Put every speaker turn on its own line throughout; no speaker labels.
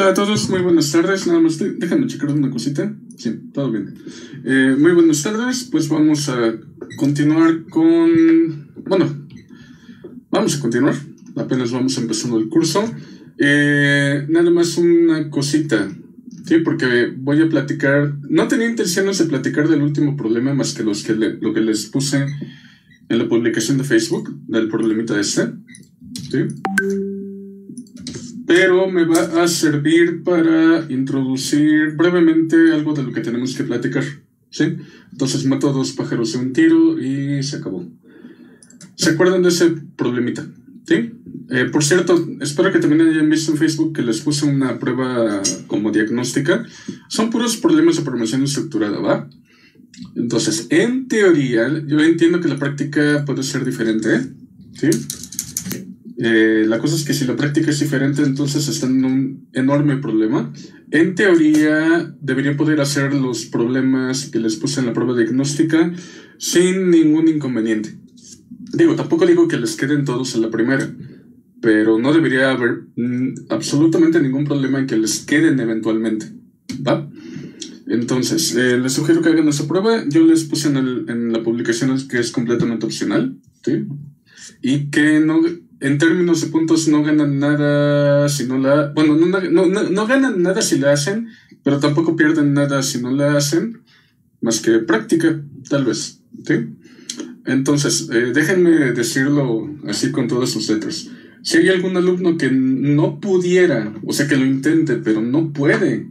Hola a todos, muy buenas tardes. Nada más déjame checar una cosita. Sí, todo bien. Muy buenas tardes. Pues vamos a continuar con... Bueno, vamos a continuar. Apenas vamos empezando el curso. Nada más una cosita. Sí, porque voy a platicar... No tenía intenciones de platicar del último problema más que lo que les puse en la publicación de Facebook, del problemita este. ¿Sí? Pero me va a servir para introducir brevemente algo de lo que tenemos que platicar, ¿sí? Entonces mato a dos pájaros de un tiro y se acabó. ¿Se acuerdan de ese problemita? ¿Sí? Por cierto, espero que también hayan visto en Facebook que les puse una prueba como diagnóstica. Son puros problemas de programación estructurada, ¿va? Entonces, en teoría, yo entiendo que la práctica puede ser diferente, ¿sí? La cosa es que si la práctica es diferente, entonces están en un enorme problema. En teoría, deberían poder hacer los problemas que les puse en la prueba diagnóstica sin ningún inconveniente. Tampoco digo que les queden todos en la primera, pero no debería haber absolutamente ningún problema en que les queden eventualmente, ¿va? Entonces, les sugiero que hagan esa prueba. Yo les puse en la publicación que es completamente opcional, ¿sí? Y que no... En términos de puntos no ganan nada si no la... Bueno, no ganan nada si la hacen, pero tampoco pierden nada si no la hacen, más que práctica, tal vez, ¿sí? Entonces, déjenme decirlo así con todas sus letras. Si hay algún alumno que no pudiera, o sea, que lo intente, pero no puede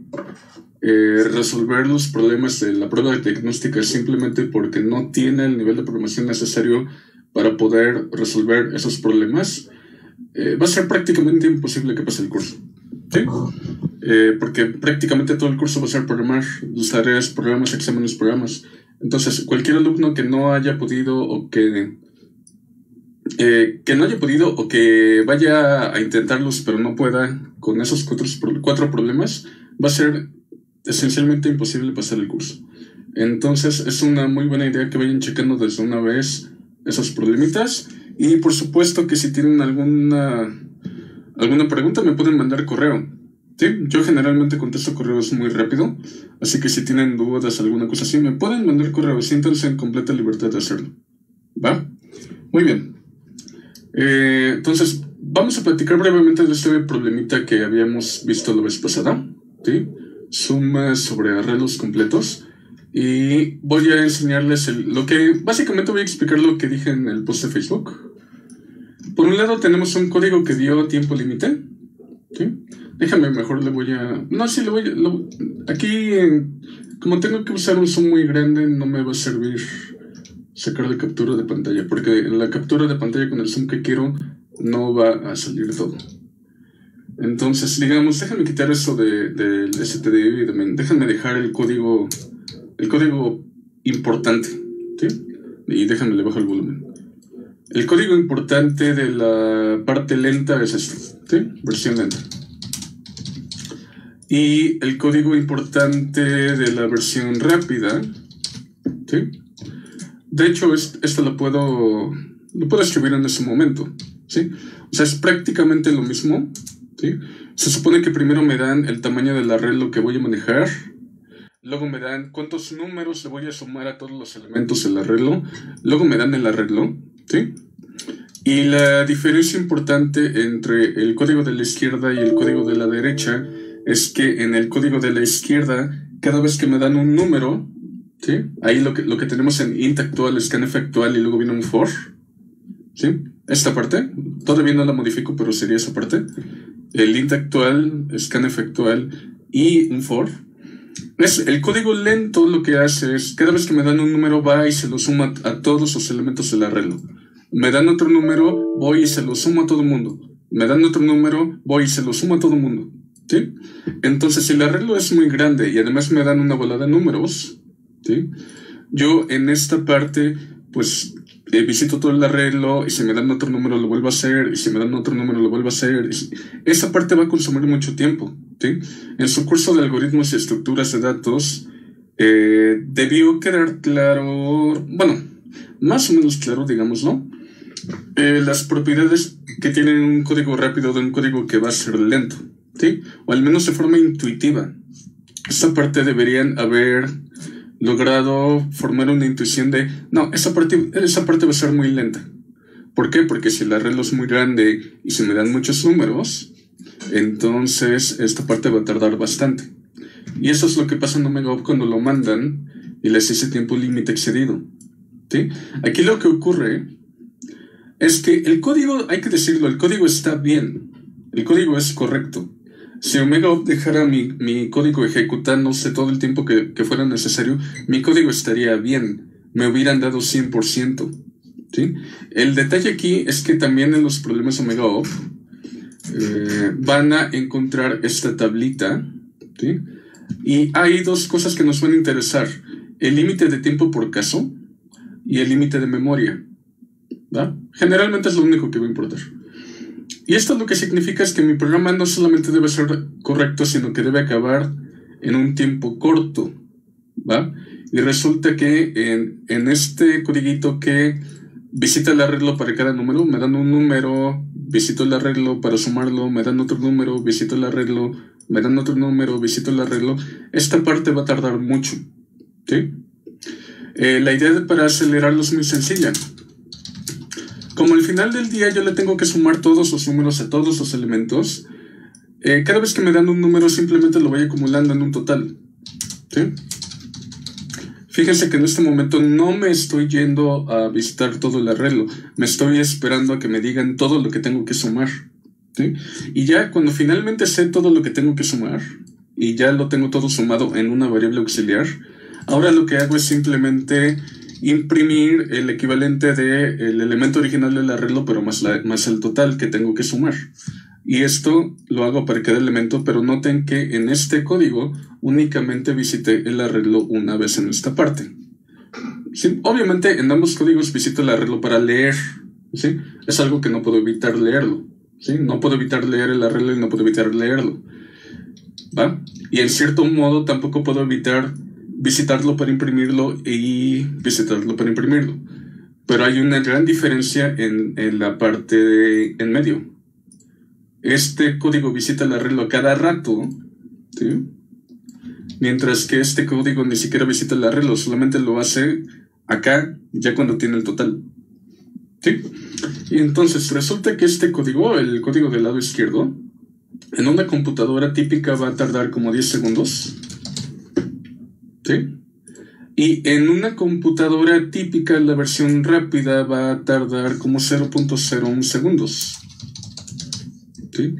resolver los problemas de la prueba diagnóstica simplemente porque no tiene el nivel de programación necesario para poder resolver esos problemas, va a ser prácticamente imposible que pase el curso, ¿sí? Porque prácticamente todo el curso va a ser programar, las tareas, programas, exámenes, programas. Entonces, cualquier alumno que no haya podido o que vaya a intentarlos pero no pueda con esos cuatro problemas, va a ser esencialmente imposible pasar el curso. Entonces, es una muy buena idea que vayan checando desde una vez esos problemitas, y por supuesto que si tienen alguna pregunta me pueden mandar correo, ¿sí? Yo generalmente contesto correos muy rápido, así que si tienen dudas, alguna cosa así, me pueden mandar correo, siéntanse en completa libertad de hacerlo, ¿va? Muy bien. Entonces vamos a platicar brevemente de este problemita que habíamos visto la vez pasada, ¿sí? Suma sobre arreglos completos. Y voy a enseñarles básicamente voy a explicar lo que dije en el post de Facebook. Por un lado tenemos un código que dio tiempo límite, ¿sí? Déjame, mejor aquí, como tengo que usar un zoom muy grande, no me va a servir sacar la captura de pantalla, porque en la captura de pantalla con el zoom que quiero no va a salir todo. Entonces, déjame quitar eso del stdio y déjame dejar el código importante, ¿sí? Y déjame le bajo el volumen. El código importante de la parte lenta es esto, ¿sí? Versión lenta. Y el código importante de la versión rápida, ¿sí? De hecho, esto lo puedo escribir en ese momento, ¿sí? O sea, es prácticamente lo mismo, ¿sí? Se supone que primero me dan el tamaño del arreglo que voy a manejar. Luego me dan cuántos números le voy a sumar a todos los elementos del arreglo. Luego me dan el arreglo, ¿sí? Y la diferencia importante entre el código de la izquierda y el código de la derecha es que en el código de la izquierda, cada vez que me dan un número, ¿sí? Ahí lo que tenemos en int actual, scanf actual y luego viene un for, ¿sí? Esta parte, todavía no la modifico, pero sería esa parte. El int actual, scanf actual y un for. El código lento lo que hace es, cada vez que me dan un número, va y se lo suma a todos los elementos del arreglo. Me dan otro número, voy y se lo sumo a todo el mundo. Me dan otro número, voy y se lo sumo a todo el mundo, ¿sí? Entonces, si el arreglo es muy grande y además me dan una bola de números, ¿sí? Yo en esta parte, pues, visito todo el arreglo, y si me dan otro número lo vuelvo a hacer, y si me dan otro número lo vuelvo a hacer. Esa parte va a consumir mucho tiempo, ¿sí? En su curso de algoritmos y estructuras de datos, debió quedar claro, bueno, más o menos claro, digámoslo, las propiedades que tienen un código rápido de un código que va a ser lento, ¿sí? O al menos de forma intuitiva. Esta parte deberían haber logrado formar una intuición de, no, esa parte va a ser muy lenta. ¿Por qué? Porque si el arreglo es muy grande y se me dan muchos números, entonces esta parte va a tardar bastante. Y eso es lo que pasa en OmegaOp cuando lo mandan y les dice tiempo límite excedido, ¿sí? Aquí lo que ocurre es que el código, hay que decirlo, el código está bien, el código es correcto. Si OmegaOp dejara mi código ejecutándose todo el tiempo que fuera necesario, mi código estaría bien, me hubieran dado 100%, ¿sí? El detalle aquí es que también en los problemas OmegaOp van a encontrar esta tablita, ¿sí? Y hay dos cosas que nos van a interesar: el límite de tiempo por caso y el límite de memoria, ¿va? Generalmente es lo único que va a importar. Y esto lo que significa es que mi programa no solamente debe ser correcto, sino que debe acabar en un tiempo corto, ¿va? Y resulta que en este codiguito que visita el arreglo para cada número, me dan un número, visito el arreglo para sumarlo, me dan otro número, visito el arreglo, me dan otro número, visito el arreglo. Esta parte va a tardar mucho, ¿sí? La idea para acelerarlo es muy sencilla. Como al final del día yo le tengo que sumar todos los números a todos los elementos, cada vez que me dan un número simplemente lo voy acumulando en un total, ¿sí? Fíjense que en este momento no me estoy yendo a visitar todo el arreglo, me estoy esperando a que me digan todo lo que tengo que sumar, ¿sí? Y ya cuando finalmente sé todo lo que tengo que sumar y ya lo tengo todo sumado en una variable auxiliar, ahora lo que hago es simplemente imprimir el equivalente del elemento original del arreglo, pero más el total que tengo que sumar. Y esto lo hago para cada elemento, pero noten que en este código únicamente visité el arreglo una vez en esta parte, ¿sí? Obviamente en ambos códigos visito el arreglo para leer, ¿sí? Es algo que no puedo evitar leerlo, ¿sí? No puedo evitar leer el arreglo y no puedo evitar leerlo, ¿va? Y en cierto modo tampoco puedo evitar visitarlo para imprimirlo y visitarlo para imprimirlo. Pero hay una gran diferencia en la parte en medio. Este código visita el arreglo cada rato, ¿sí? Mientras que este código ni siquiera visita el arreglo, solamente lo hace acá, ya cuando tiene el total, ¿sí? Y entonces resulta que este código, el código del lado izquierdo, en una computadora típica va a tardar como 10 segundos, ¿sí? Y en una computadora típica la versión rápida va a tardar como 0.01 segundos, ¿sí?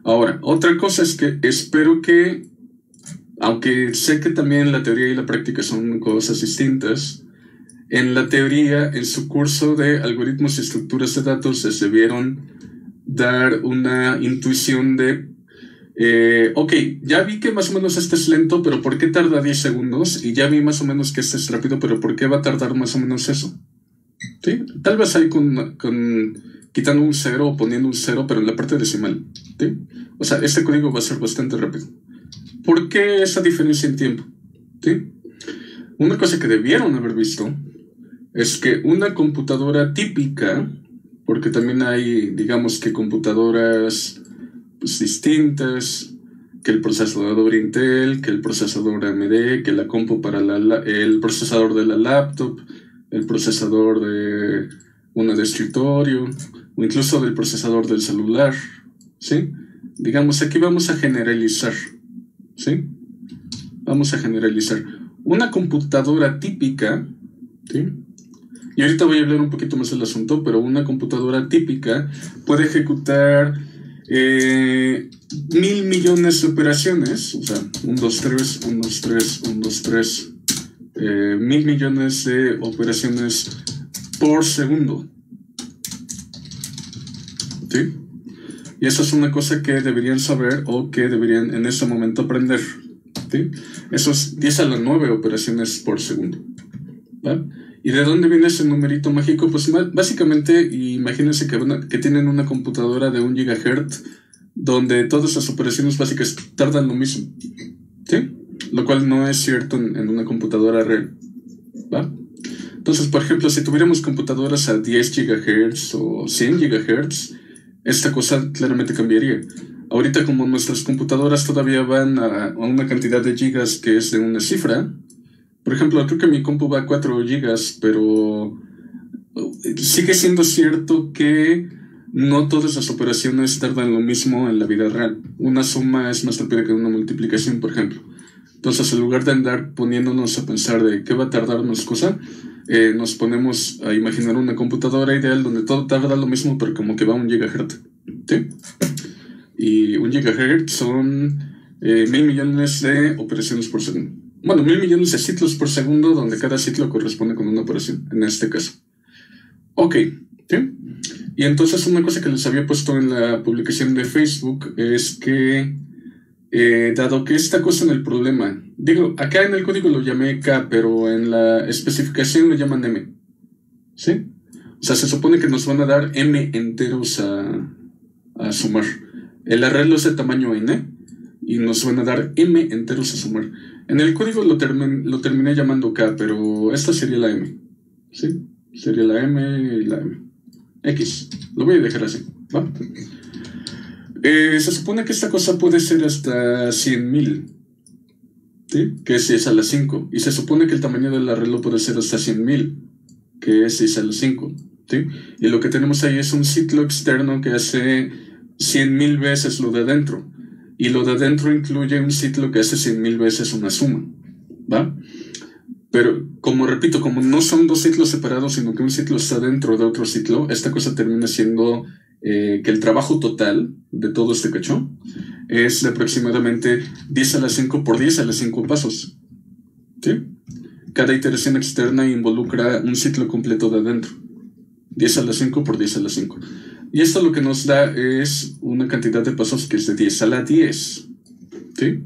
Ahora, otra cosa es que espero que, aunque sé que también la teoría y la práctica son cosas distintas, en la teoría, en su curso de algoritmos y estructuras de datos, les debieron dar una intuición de ok, ya vi que más o menos este es lento, pero ¿por qué tarda 10 segundos? Y ya vi más o menos que este es rápido, pero ¿por qué va a tardar más o menos eso? ¿Sí? Tal vez ahí con quitando un 0 o poniendo un 0, pero en la parte decimal, ¿sí? O sea, este código va a ser bastante rápido. ¿Por qué esa diferencia en tiempo? ¿Sí? Una cosa que debieron haber visto es que una computadora típica, porque también hay, digamos que computadoras pues distintas, que el procesador Intel, que el procesador AMD, que la compu para el procesador de la laptop, el procesador de una de escritorio, o incluso del procesador del celular, ¿sí? Digamos, aquí vamos a generalizar, ¿sí? Vamos a generalizar. Una computadora típica, ¿sí? Y ahorita voy a hablar un poquito más del asunto, pero una computadora típica puede ejecutar 1.000 millones de operaciones, o sea, 1, 2, 3, 1, 2, 3, 1, 2, 3, 1.000 millones de operaciones por segundo, ¿sí? Y eso es una cosa que deberían saber o que deberían en este momento aprender, ¿sí? Eso es 10 a la 9 operaciones por segundo, ¿va? ¿Y de dónde viene ese numerito mágico? Pues básicamente, imagínense que tienen una computadora de 1 GHz donde todas las operaciones básicas tardan lo mismo, ¿sí? Lo cual no es cierto en una computadora real, ¿va? Entonces, por ejemplo, si tuviéramos computadoras a 10 GHz o 100 GHz, esta cosa claramente cambiaría. Ahorita como nuestras computadoras todavía van a una cantidad de gigas que es de una cifra, por ejemplo, creo que mi compu va a 4 gigas, pero sigue siendo cierto que no todas las operaciones tardan lo mismo en la vida real. Una suma es más rápida que una multiplicación, por ejemplo. Entonces, en lugar de andar poniéndonos a pensar de qué va a tardarnos cosa, nos ponemos a imaginar una computadora ideal donde todo tarda lo mismo, pero como que va a 1 gigahertz. ¿Sí? Y 1 gigahertz son 1.000 millones de operaciones por segundo. Bueno, 1.000 millones de ciclos por segundo, donde cada ciclo corresponde con una operación, en este caso. Ok, ¿sí? Y entonces una cosa que les había puesto en la publicación de Facebook es que, dado que esta cosa en el problema, digo, acá en el código lo llamé K, pero en la especificación lo llaman M, ¿sí? O sea, se supone que nos van a dar M enteros a sumar. El arreglo es de tamaño N y nos van a dar M enteros a sumar. En el código lo terminé llamando K, pero esta sería la M, ¿sí? Sería la M y la M. X. Lo voy a dejar así, ¿va? Se supone que esta cosa puede ser hasta 100.000, ¿sí? Que es 10 a la 5. Y se supone que el tamaño del arreglo puede ser hasta 100.000, que es 6 a la 5, ¿sí? Y lo que tenemos ahí es un ciclo externo que hace 100.000 veces lo de adentro. Y lo de adentro incluye un ciclo que hace 100.000 veces una suma, ¿va? Pero, como repito, como no son dos ciclos separados, sino que un ciclo está dentro de otro ciclo, esta cosa termina siendo que el trabajo total de todo este cacho es de aproximadamente 10 a la 5 por 10 a la 5 pasos, ¿sí? Cada iteración externa involucra un ciclo completo de adentro. 10 a la 5 por 10 a la 5. Y esto lo que nos da es una cantidad de pasos que es de 10 a la 10, ¿sí?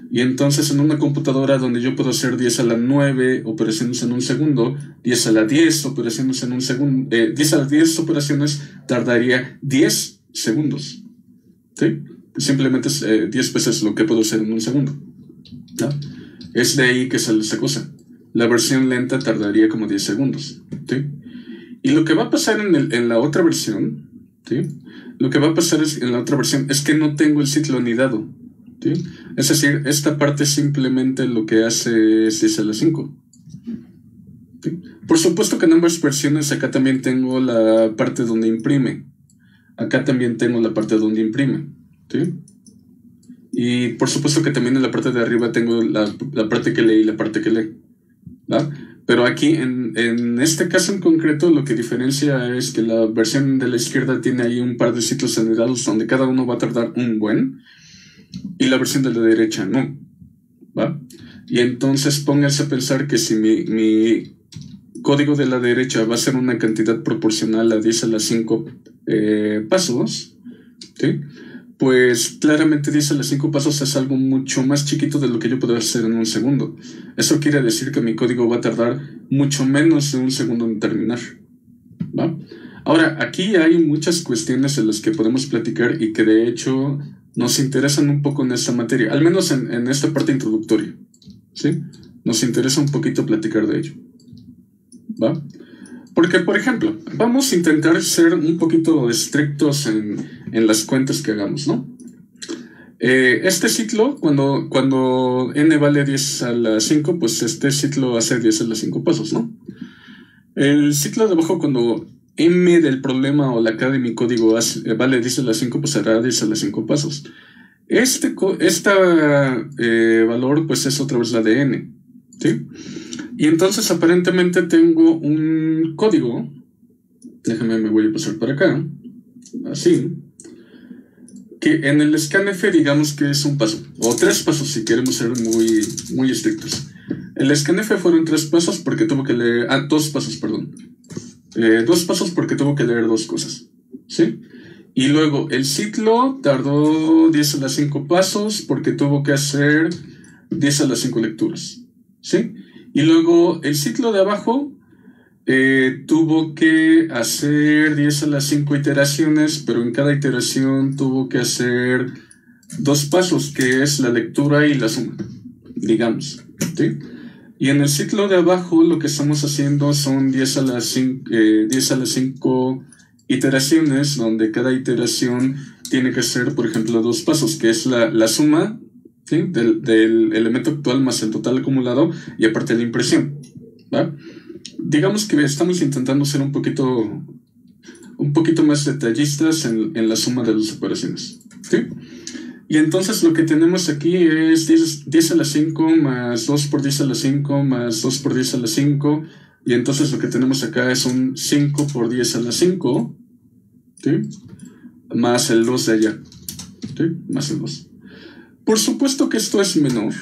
Y entonces en una computadora donde yo puedo hacer 10 a la 9 operaciones en un segundo, 10 a la 10 operaciones en un segundo, 10 a la 10 operaciones tardaría 10 segundos, ¿sí? Simplemente es 10 veces lo que puedo hacer en un segundo, ¿no? Es de ahí que sale esa cosa. La versión lenta tardaría como 10 segundos, ¿sí? Y lo que va a pasar en la otra versión, ¿sí? Lo que va a pasar en la otra versión es que no tengo el ciclo anidado, ¿sí? Es decir, esta parte simplemente lo que hace es 10 a la 5. ¿Sí? Por supuesto que en ambas versiones acá también tengo la parte donde imprime. Acá también tengo la parte donde imprime, ¿sí? Y por supuesto que también en la parte de arriba tengo la parte que lee y la parte que lee, ¿va? Pero aquí, en este caso en concreto, lo que diferencia es que la versión de la izquierda tiene ahí un par de ciclos anidados donde cada uno va a tardar un buen, y la versión de la derecha no, ¿va? Y entonces pónganse a pensar que si mi código de la derecha va a ser una cantidad proporcional a 10 a la 5 pasos, ¿sí? Pues claramente 10 a la 5 pasos es algo mucho más chiquito de lo que yo puedo hacer en un segundo. Eso quiere decir que mi código va a tardar mucho menos de un segundo en terminar, ¿va? Ahora, aquí hay muchas cuestiones en las que podemos platicar y que de hecho nos interesan un poco en esta materia, al menos en esta parte introductoria, ¿sí? Nos interesa un poquito platicar de ello, ¿va? Porque, por ejemplo, vamos a intentar ser un poquito estrictos en las cuentas que hagamos, ¿no? Este ciclo, cuando n vale 10 a la 5, pues este ciclo hace 10 a la 5 pasos, ¿no? El ciclo de abajo, cuando m del problema o la k de mi código vale 10 a la 5, pues hará 10 a la 5 pasos. Valor, pues es otra vez la de n, ¿sí? Y entonces aparentemente tengo un código, déjame, me voy a pasar para acá, así, que en el scanf digamos que es un paso, o 3 pasos si queremos ser muy, muy estrictos. El scanf fueron 3 pasos porque tuvo que leer, 2 pasos, perdón. 2 pasos porque tuvo que leer 2 cosas, ¿sí? Y luego el ciclo tardó 10 a la 5 pasos porque tuvo que hacer 10 a la 5 lecturas, ¿sí? Y luego el ciclo de abajo tuvo que hacer 10 a las 5 iteraciones, pero en cada iteración tuvo que hacer 2 pasos, que es la lectura y la suma, digamos, ¿sí? Y en el ciclo de abajo lo que estamos haciendo son 10 a las 5 iteraciones, donde cada iteración tiene que ser, por ejemplo, dos pasos, que es la suma, ¿sí?, del elemento actual más el total acumulado y aparte la impresión, ¿va? Digamos que estamos intentando ser un poquito más detallistas en la suma de las operaciones, ¿sí? Y entonces lo que tenemos aquí es 10 a la 5 más 2 por 10 a la 5 más 2 por 10 a la 5. Y entonces lo que tenemos acá es un 5 por 10 a la 5, ¿sí?, más el 2 de allá, ¿sí?, más el 2. Por supuesto que esto es menor,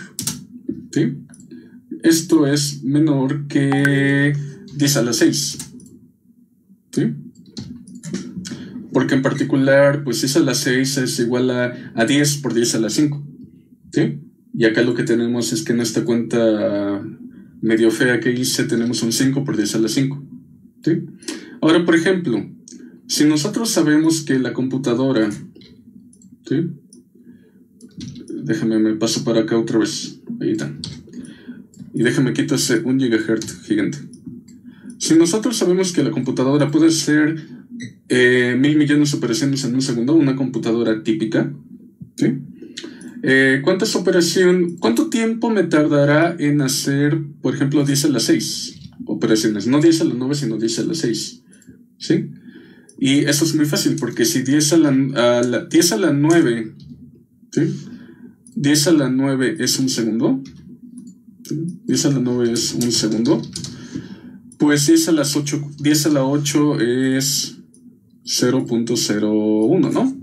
¿sí? Esto es menor que 10 a la 6, ¿sí? Porque en particular, pues 10 a la 6 es igual a 10 por 10 a la 5, ¿sí? Y acá lo que tenemos es que en esta cuenta medio fea que hice tenemos un 5 por 10 a la 5, ¿sí? Ahora, por ejemplo, si nosotros sabemos que la computadora, ¿sí?, déjame, me paso para acá otra vez, ahí está, y déjame quito ese 1 GHz gigante. Si nosotros sabemos que la computadora puede hacer 1000 millones de operaciones en un segundo, una computadora típica, ¿sí?, ¿cuánto tiempo me tardará en hacer, por ejemplo, 10 a la 6 operaciones? No 10 a la 9, sino 10 a la 6, ¿sí? Y eso es muy fácil, porque si 10 a la 9, ¿sí?, 10 a la 9 es un segundo, ¿sí?, 10 a la 9 es un segundo, pues 10 a la 8 es 0.01, ¿no?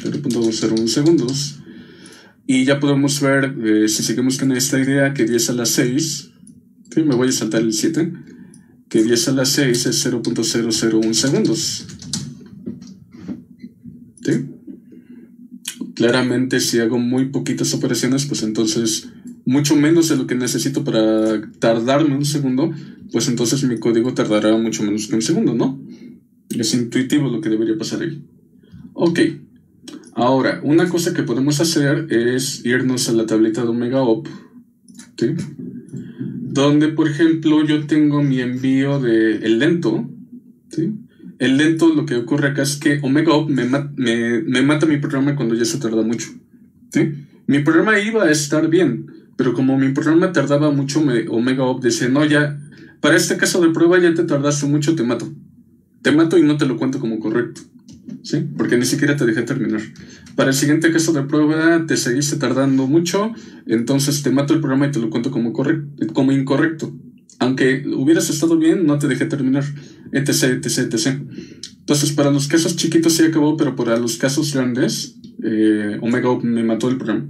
0.01 segundos. Y ya podemos ver, si seguimos con esta idea, que 10 a la 6, ¿sí?, me voy a saltar el 7, que 10 a la 6 es 0.001 segundos, ¿sí? Claramente, si hago muy poquitas operaciones, pues entonces mucho menos de lo que necesito para tardarme un segundo, pues entonces mi código tardará mucho menos que un segundo, ¿no? Es intuitivo lo que debería pasar ahí. Ok. Ahora, una cosa que podemos hacer es irnos a la tablita de OmegaOp, ¿sí?, donde, por ejemplo, yo tengo mi envío el lento, ¿sí? El lento, lo que ocurre acá es que OmegaOp me mata mi programa cuando ya se tarda mucho, ¿sí? Mi programa iba a estar bien, pero como mi programa tardaba mucho, OmegaOp decía, no, ya, para este caso de prueba ya te tardaste mucho, te mato. Te mato y no te lo cuento como correcto, ¿sí? Porque ni siquiera te dejé terminar. Para el siguiente caso de prueba te seguiste tardando mucho, entonces te mato el programa y te lo cuento como incorrecto. Aunque hubieras estado bien, no te dejé terminar, etc, etc, etc. Entonces, para los casos chiquitos sí acabó, pero para los casos grandes, OmegaOp me mató el programa.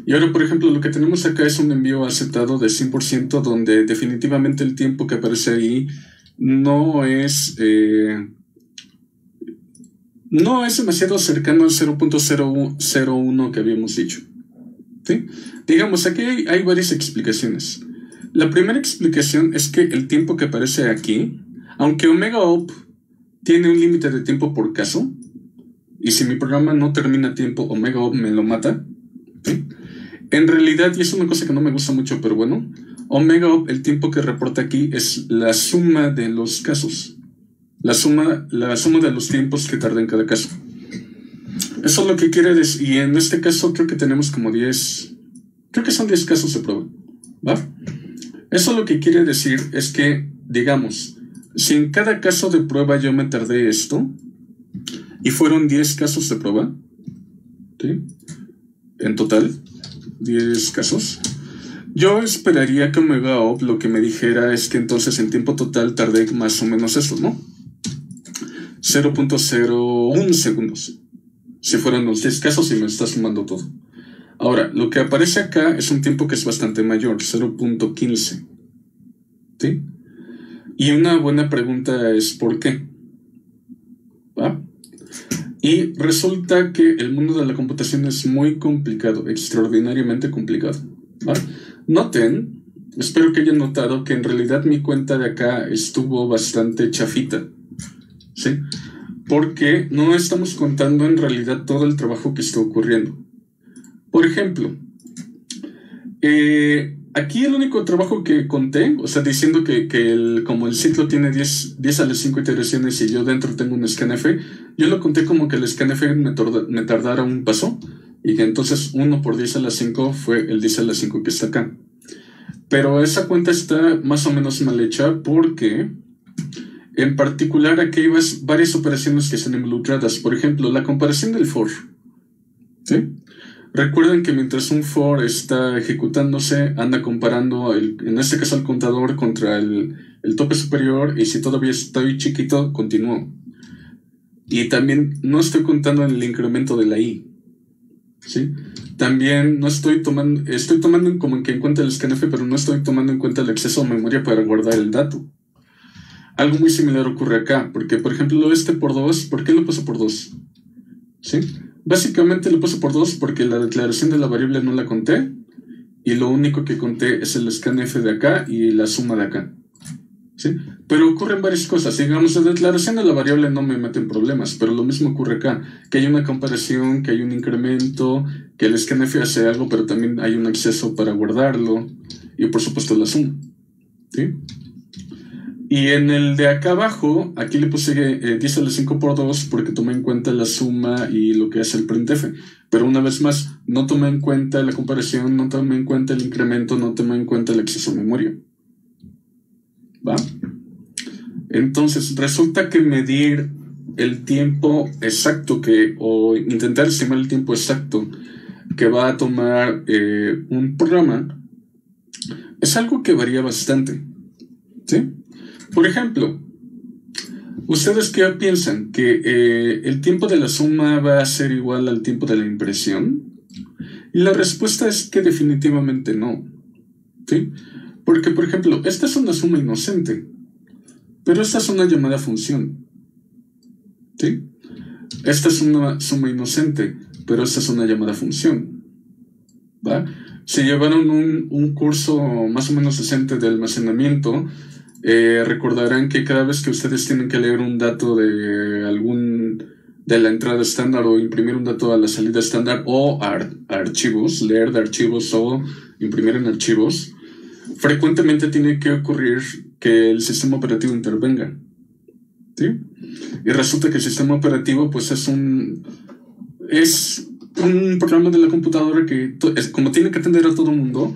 Y ahora, por ejemplo, lo que tenemos acá es un envío aceptado de 100%, donde definitivamente el tiempo que aparece ahí no es demasiado cercano al 0.001 que habíamos dicho, ¿sí? Digamos, aquí hay varias explicaciones. La primera explicación es que el tiempo que aparece aquí, aunque OmegaOp tiene un límite de tiempo por caso, y si mi programa no termina a tiempo, OmegaOp me lo mata, ¿sí? En realidad, y es una cosa que no me gusta mucho, pero bueno, OmegaOp, el tiempo que reporta aquí es la suma de los casos. La suma de los tiempos que tarda en cada caso. Eso es lo que quiere decir. Y en este caso creo que tenemos como 10. Creo que son 10 casos de prueba, ¿va? Eso lo que quiere decir es que, digamos, si en cada caso de prueba yo me tardé esto, y fueron 10 casos de prueba, ¿sí?, en total, 10 casos, yo esperaría que OmegaOp lo que me dijera es que entonces en tiempo total tardé más o menos eso, ¿no? 0.01 segundos. Si fueron los 10 casos y me está sumando todo. Ahora, lo que aparece acá es un tiempo que es bastante mayor, 0.15. ¿Sí? Y una buena pregunta es ¿por qué? ¿Va? Y resulta que el mundo de la computación es muy complicado, extraordinariamente complicado, ¿va? Noten, espero que hayan notado que en realidad mi cuenta de acá estuvo bastante chafita, ¿sí? Porque no estamos contando en realidad todo el trabajo que está ocurriendo. Por ejemplo, aquí el único trabajo que conté, o sea, diciendo que como el ciclo tiene 10 a las 5 iteraciones y yo dentro tengo un scanf, yo lo conté como que el scanf me tardara un paso y que entonces 1 por 10 a las 5 fue el 10 a las 5 que está acá. Pero esa cuenta está más o menos mal hecha porque, en particular, aquí hay varias operaciones que están involucradas. Por ejemplo, la comparación del for. ¿Sí? Recuerden que mientras un for está ejecutándose, anda comparando, en este caso, el contador contra el tope superior, y si todavía estoy chiquito, continúo. Y también no estoy contando en el incremento de la i. ¿Sí? También no estoy tomando como que en cuenta el scanf, pero no estoy tomando en cuenta el acceso a memoria para guardar el dato. Algo muy similar ocurre acá, porque por ejemplo por 2, ¿por qué lo paso por 2? ¿Sí? Básicamente lo paso por 2 porque la declaración de la variable no la conté, y lo único que conté es el scanf de acá y la suma de acá. ¿Sí? Pero ocurren varias cosas. Digamos, la declaración de la variable no me mete en problemas, pero lo mismo ocurre acá, que hay una comparación, que hay un incremento, que el scanf hace algo, pero también hay un acceso para guardarlo, y por supuesto la suma. ¿Sí? Y en el de acá abajo, aquí le puse 10 a la 5 por 2 porque tomé en cuenta la suma y lo que hace el printf. Pero una vez más, no tomé en cuenta la comparación, no tomé en cuenta el incremento, no tomé en cuenta el acceso a memoria. ¿Va? Entonces, resulta que medir el tiempo exacto o intentar estimar el tiempo exacto que va a tomar un programa es algo que varía bastante. ¿Sí? Por ejemplo, ¿ustedes qué piensan? ¿Que el tiempo de la suma va a ser igual al tiempo de la impresión? Y la respuesta es que definitivamente no. ¿Sí? Porque, por ejemplo, esta es una suma inocente, pero esta es una llamada función. ¿Sí? Esta es una suma inocente, pero esta es una llamada función. ¿Va? Si llevaron un curso más o menos decente de almacenamiento, recordarán que cada vez que ustedes tienen que leer un dato de la entrada estándar o imprimir un dato a la salida estándar o archivos, leer de archivos o imprimir en archivos, frecuentemente tiene que ocurrir que el sistema operativo intervenga. ¿Sí? Y resulta que el sistema operativo pues es un programa de la computadora que, como tiene que atender a todo el mundo,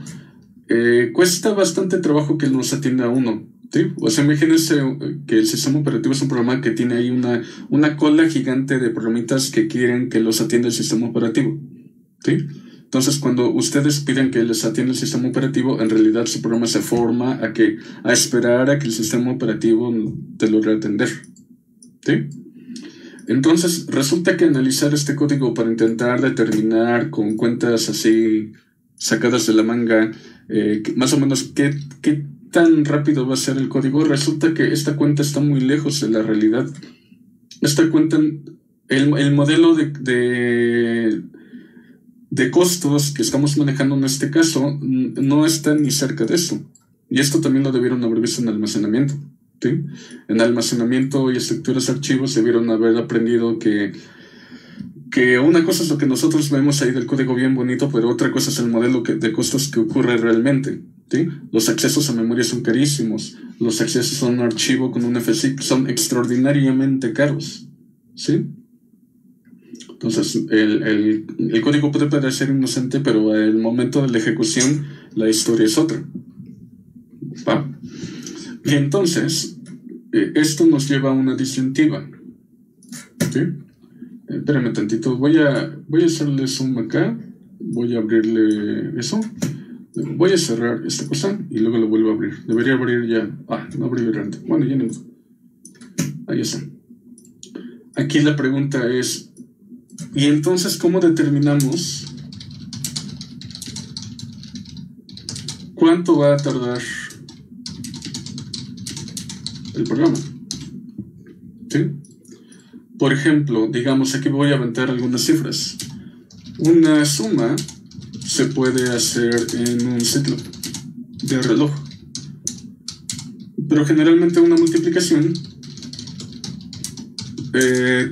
cuesta bastante trabajo que nos atienda a uno. ¿Sí? O sea, imagínense que el sistema operativo es un programa que tiene ahí una cola gigante de programitas que quieren que los atienda el sistema operativo. ¿Sí? Entonces, cuando ustedes piden que les atienda el sistema operativo, en realidad su programa se forma a esperar a que el sistema operativo te logre atender. ¿Sí? Entonces, resulta que analizar este código para intentar determinar con cuentas así sacadas de la manga, más o menos qué tan rápido va a ser el código, resulta que esta cuenta está muy lejos de la realidad. Esta cuenta, el modelo de costos que estamos manejando en este caso no está ni cerca de eso. Y esto también lo debieron haber visto en almacenamiento. ¿Sí? En almacenamiento y estructuras de archivos debieron haber aprendido que una cosa es lo que nosotros vemos ahí del código bien bonito, pero otra cosa es el modelo de costos que ocurre realmente. ¿Sí? Los accesos a memoria son carísimos. Los accesos a un archivo con un FSIC son extraordinariamente caros. ¿Sí? Entonces, el código puede parecer inocente, pero al momento de la ejecución, la historia es otra. ¿Va? Y entonces, esto nos lleva a una disyuntiva. ¿Sí? Espérame tantito, voy a hacerle zoom acá, voy a abrirle eso, voy a cerrar esta cosa y luego lo vuelvo a abrir. Debería abrir ya, no abrí antes. Bueno, ya no. Ahí está. Aquí la pregunta es, ¿y entonces cómo determinamos cuánto va a tardar el programa? ¿Sí? Por ejemplo, digamos, aquí voy a aventar algunas cifras. Una suma se puede hacer en un ciclo de reloj, pero generalmente una multiplicación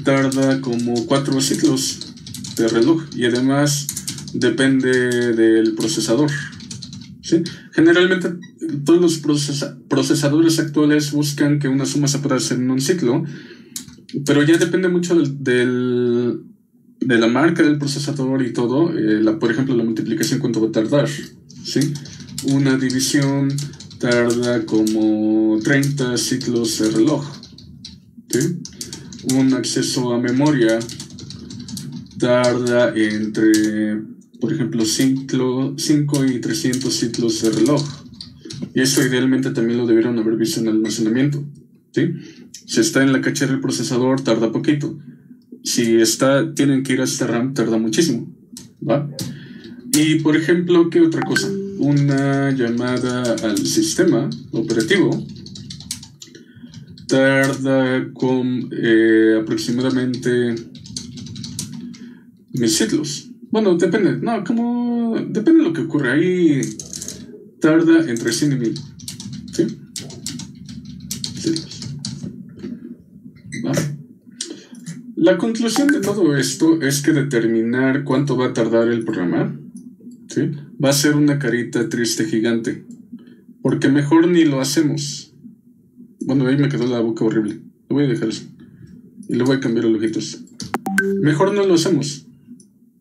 tarda como 4 ciclos de reloj y además depende del procesador. ¿sí? Generalmente todos los procesadores actuales buscan que una suma se pueda hacer en un ciclo, pero ya depende mucho de la marca del procesador y todo. Por ejemplo, la multiplicación, ¿cuánto va a tardar? ¿Sí? Una división tarda como 30 ciclos de reloj, ¿sí? Un acceso a memoria tarda entre, por ejemplo, 5 y 300 ciclos de reloj. Y eso idealmente también lo debieron haber visto en almacenamiento, ¿sí? Si está en la caché del procesador, tarda poquito. Si tienen que ir a esta RAM, tarda muchísimo, ¿va? Y, por ejemplo, ¿qué otra cosa? Una llamada al sistema operativo tarda con aproximadamente 1000 ciclos. Bueno, depende. No, depende de lo que ocurre. Ahí tarda entre 100 y 1000. ¿Sí? Ciclos. ¿Va? La conclusión de todo esto es que determinar cuánto va a tardar el programa, ¿sí?, va a ser una carita triste gigante. Porque mejor ni lo hacemos. Bueno, ahí me quedó la boca horrible. Lo voy a dejar eso. Y le voy a cambiar los ojitos. Mejor no lo hacemos,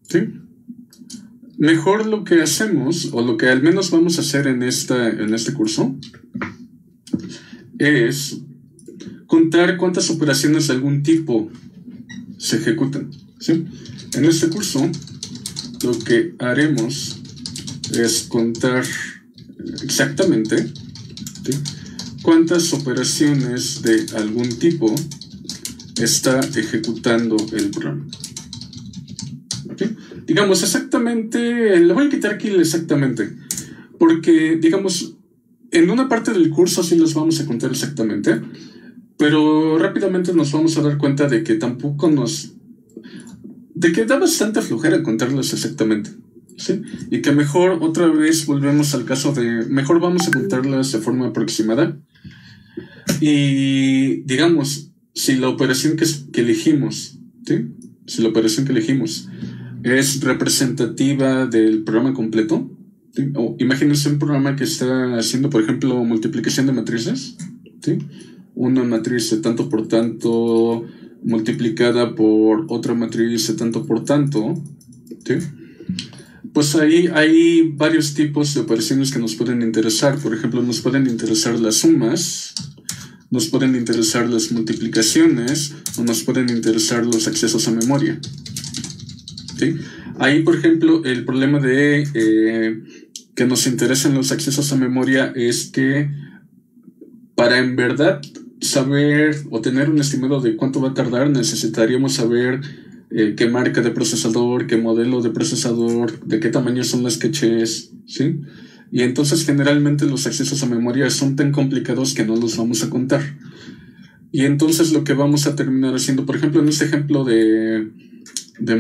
¿sí? Mejor lo que hacemos, o lo que al menos vamos a hacer en este curso, es contar cuántas operaciones de algún tipo se ejecutan, ¿sí? En este curso, lo que haremos es contar exactamente, ¿sí?, cuántas operaciones de algún tipo está ejecutando el programa. ¿Okay? Digamos, exactamente, le voy a quitar aquí el exactamente, porque, digamos, en una parte del curso sí los vamos a contar exactamente, pero rápidamente nos vamos a dar cuenta de que de que da bastante flojera contarlos exactamente, ¿sí? Y que mejor otra vez volvemos al caso de, mejor vamos a contarlas de forma aproximada. Y digamos, si la operación que elegimos, ¿sí?, si la operación que elegimos es representativa del programa completo, ¿sí?, o imagínense un programa que está haciendo, por ejemplo, multiplicación de matrices, ¿sí?, una matriz de tanto por tanto multiplicada por otra matriz de tanto por tanto, ¿sí?, pues ahí hay varios tipos de operaciones que nos pueden interesar. Por ejemplo, nos pueden interesar las sumas, nos pueden interesar las multiplicaciones, o nos pueden interesar los accesos a memoria, ¿sí? Ahí, por ejemplo, el problema de que nos interesan los accesos a memoria es que para en verdad saber o tener un estimado de cuánto va a tardar, necesitaríamos saber qué marca de procesador, qué modelo de procesador, de qué tamaño son las caches, ¿sí? Y entonces generalmente los accesos a memoria son tan complicados que no los vamos a contar. Y entonces lo que vamos a terminar haciendo, por ejemplo, en este ejemplo de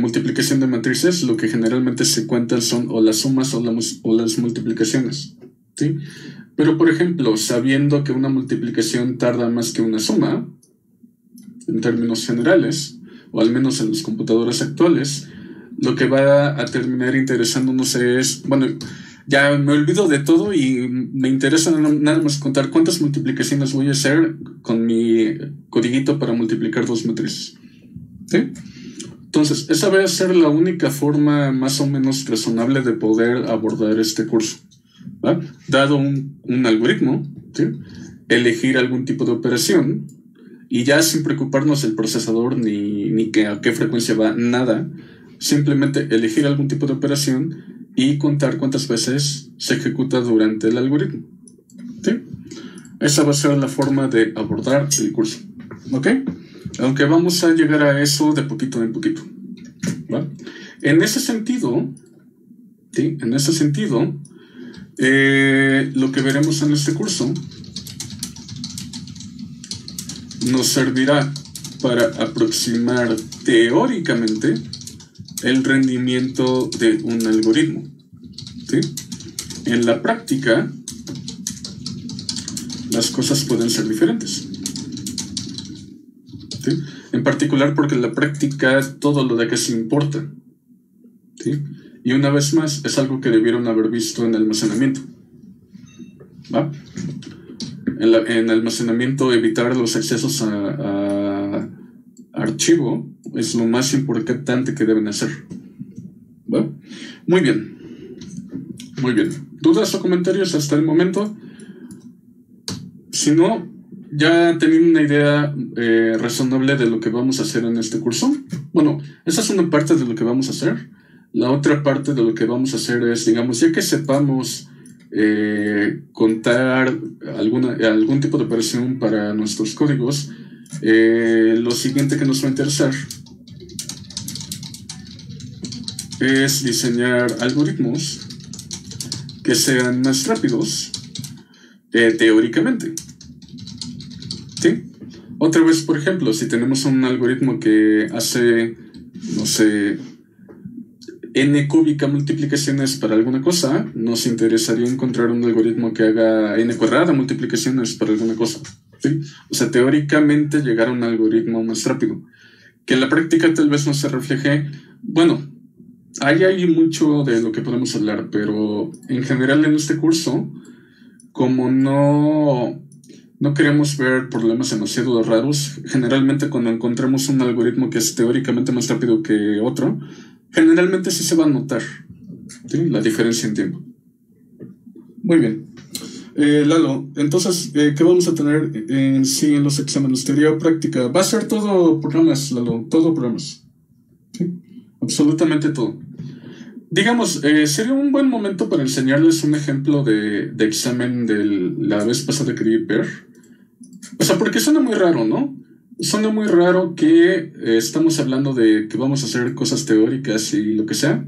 multiplicación de matrices, lo que generalmente se cuentan son o las sumas o las multiplicaciones, ¿sí? Pero, por ejemplo, sabiendo que una multiplicación tarda más que una suma, en términos generales, o al menos en las computadoras actuales, lo que va a terminar interesándonos es, bueno, ya me olvido de todo y me interesa nada más contar cuántas multiplicaciones voy a hacer con mi codiguito para multiplicar dos matrices, ¿sí? Entonces, esa va a ser la única forma más o menos razonable de poder abordar este curso, ¿va? Dado un algoritmo, ¿sí?, elegir algún tipo de operación y ya sin preocuparnos del procesador ni que a qué frecuencia va, nada, simplemente elegir algún tipo de operación y contar cuántas veces se ejecuta durante el algoritmo, ¿sí? Esa va a ser la forma de abordar el curso, ¿ok? Aunque vamos a llegar a eso de poquito en poquito, ¿va? En ese sentido, ¿sí?, en ese sentido, lo que veremos en este curso nos servirá para aproximar teóricamente el rendimiento de un algoritmo, ¿sí? En la práctica, las cosas pueden ser diferentes, ¿sí? En particular porque en la práctica todo lo de acá se importa, ¿sí? Y una vez más, es algo que debieron haber visto en almacenamiento, ¿va? En almacenamiento, evitar los accesos a archivo es lo más importante que deben hacer, ¿va? Muy bien. Muy bien. ¿Dudas o comentarios hasta el momento? Si no, ya teniendo una idea razonable de lo que vamos a hacer en este curso. Bueno, esa es una parte de lo que vamos a hacer. La otra parte de lo que vamos a hacer es, digamos, ya que sepamos contar algún tipo de operación para nuestros códigos, lo siguiente que nos va a interesar es diseñar algoritmos que sean más rápidos, teóricamente. ¿Sí? Otra vez, por ejemplo, si tenemos un algoritmo que hace, no sé, n cúbica multiplicaciones para alguna cosa, nos interesaría encontrar un algoritmo que haga n cuadrada multiplicaciones para alguna cosa. ¿Sí? O sea, teóricamente llegar a un algoritmo más rápido. Que en la práctica tal vez no se refleje. Bueno, ahí hay mucho de lo que podemos hablar, pero en general en este curso, como no queremos ver problemas demasiado raros, generalmente cuando encontramos un algoritmo que es teóricamente más rápido que otro, generalmente sí se va a notar, ¿sí?, la diferencia en tiempo. Muy bien. Lalo, entonces, ¿qué vamos a tener en los exámenes? Teoría o práctica. Va a ser todo programas, Lalo, todo programas. ¿Sí? Absolutamente todo. Digamos, sería un buen momento para enseñarles un ejemplo de examen de la vez pasada que quería ver. O sea, porque suena muy raro, ¿no? Suena muy raro que estamos hablando de que vamos a hacer cosas teóricas y lo que sea.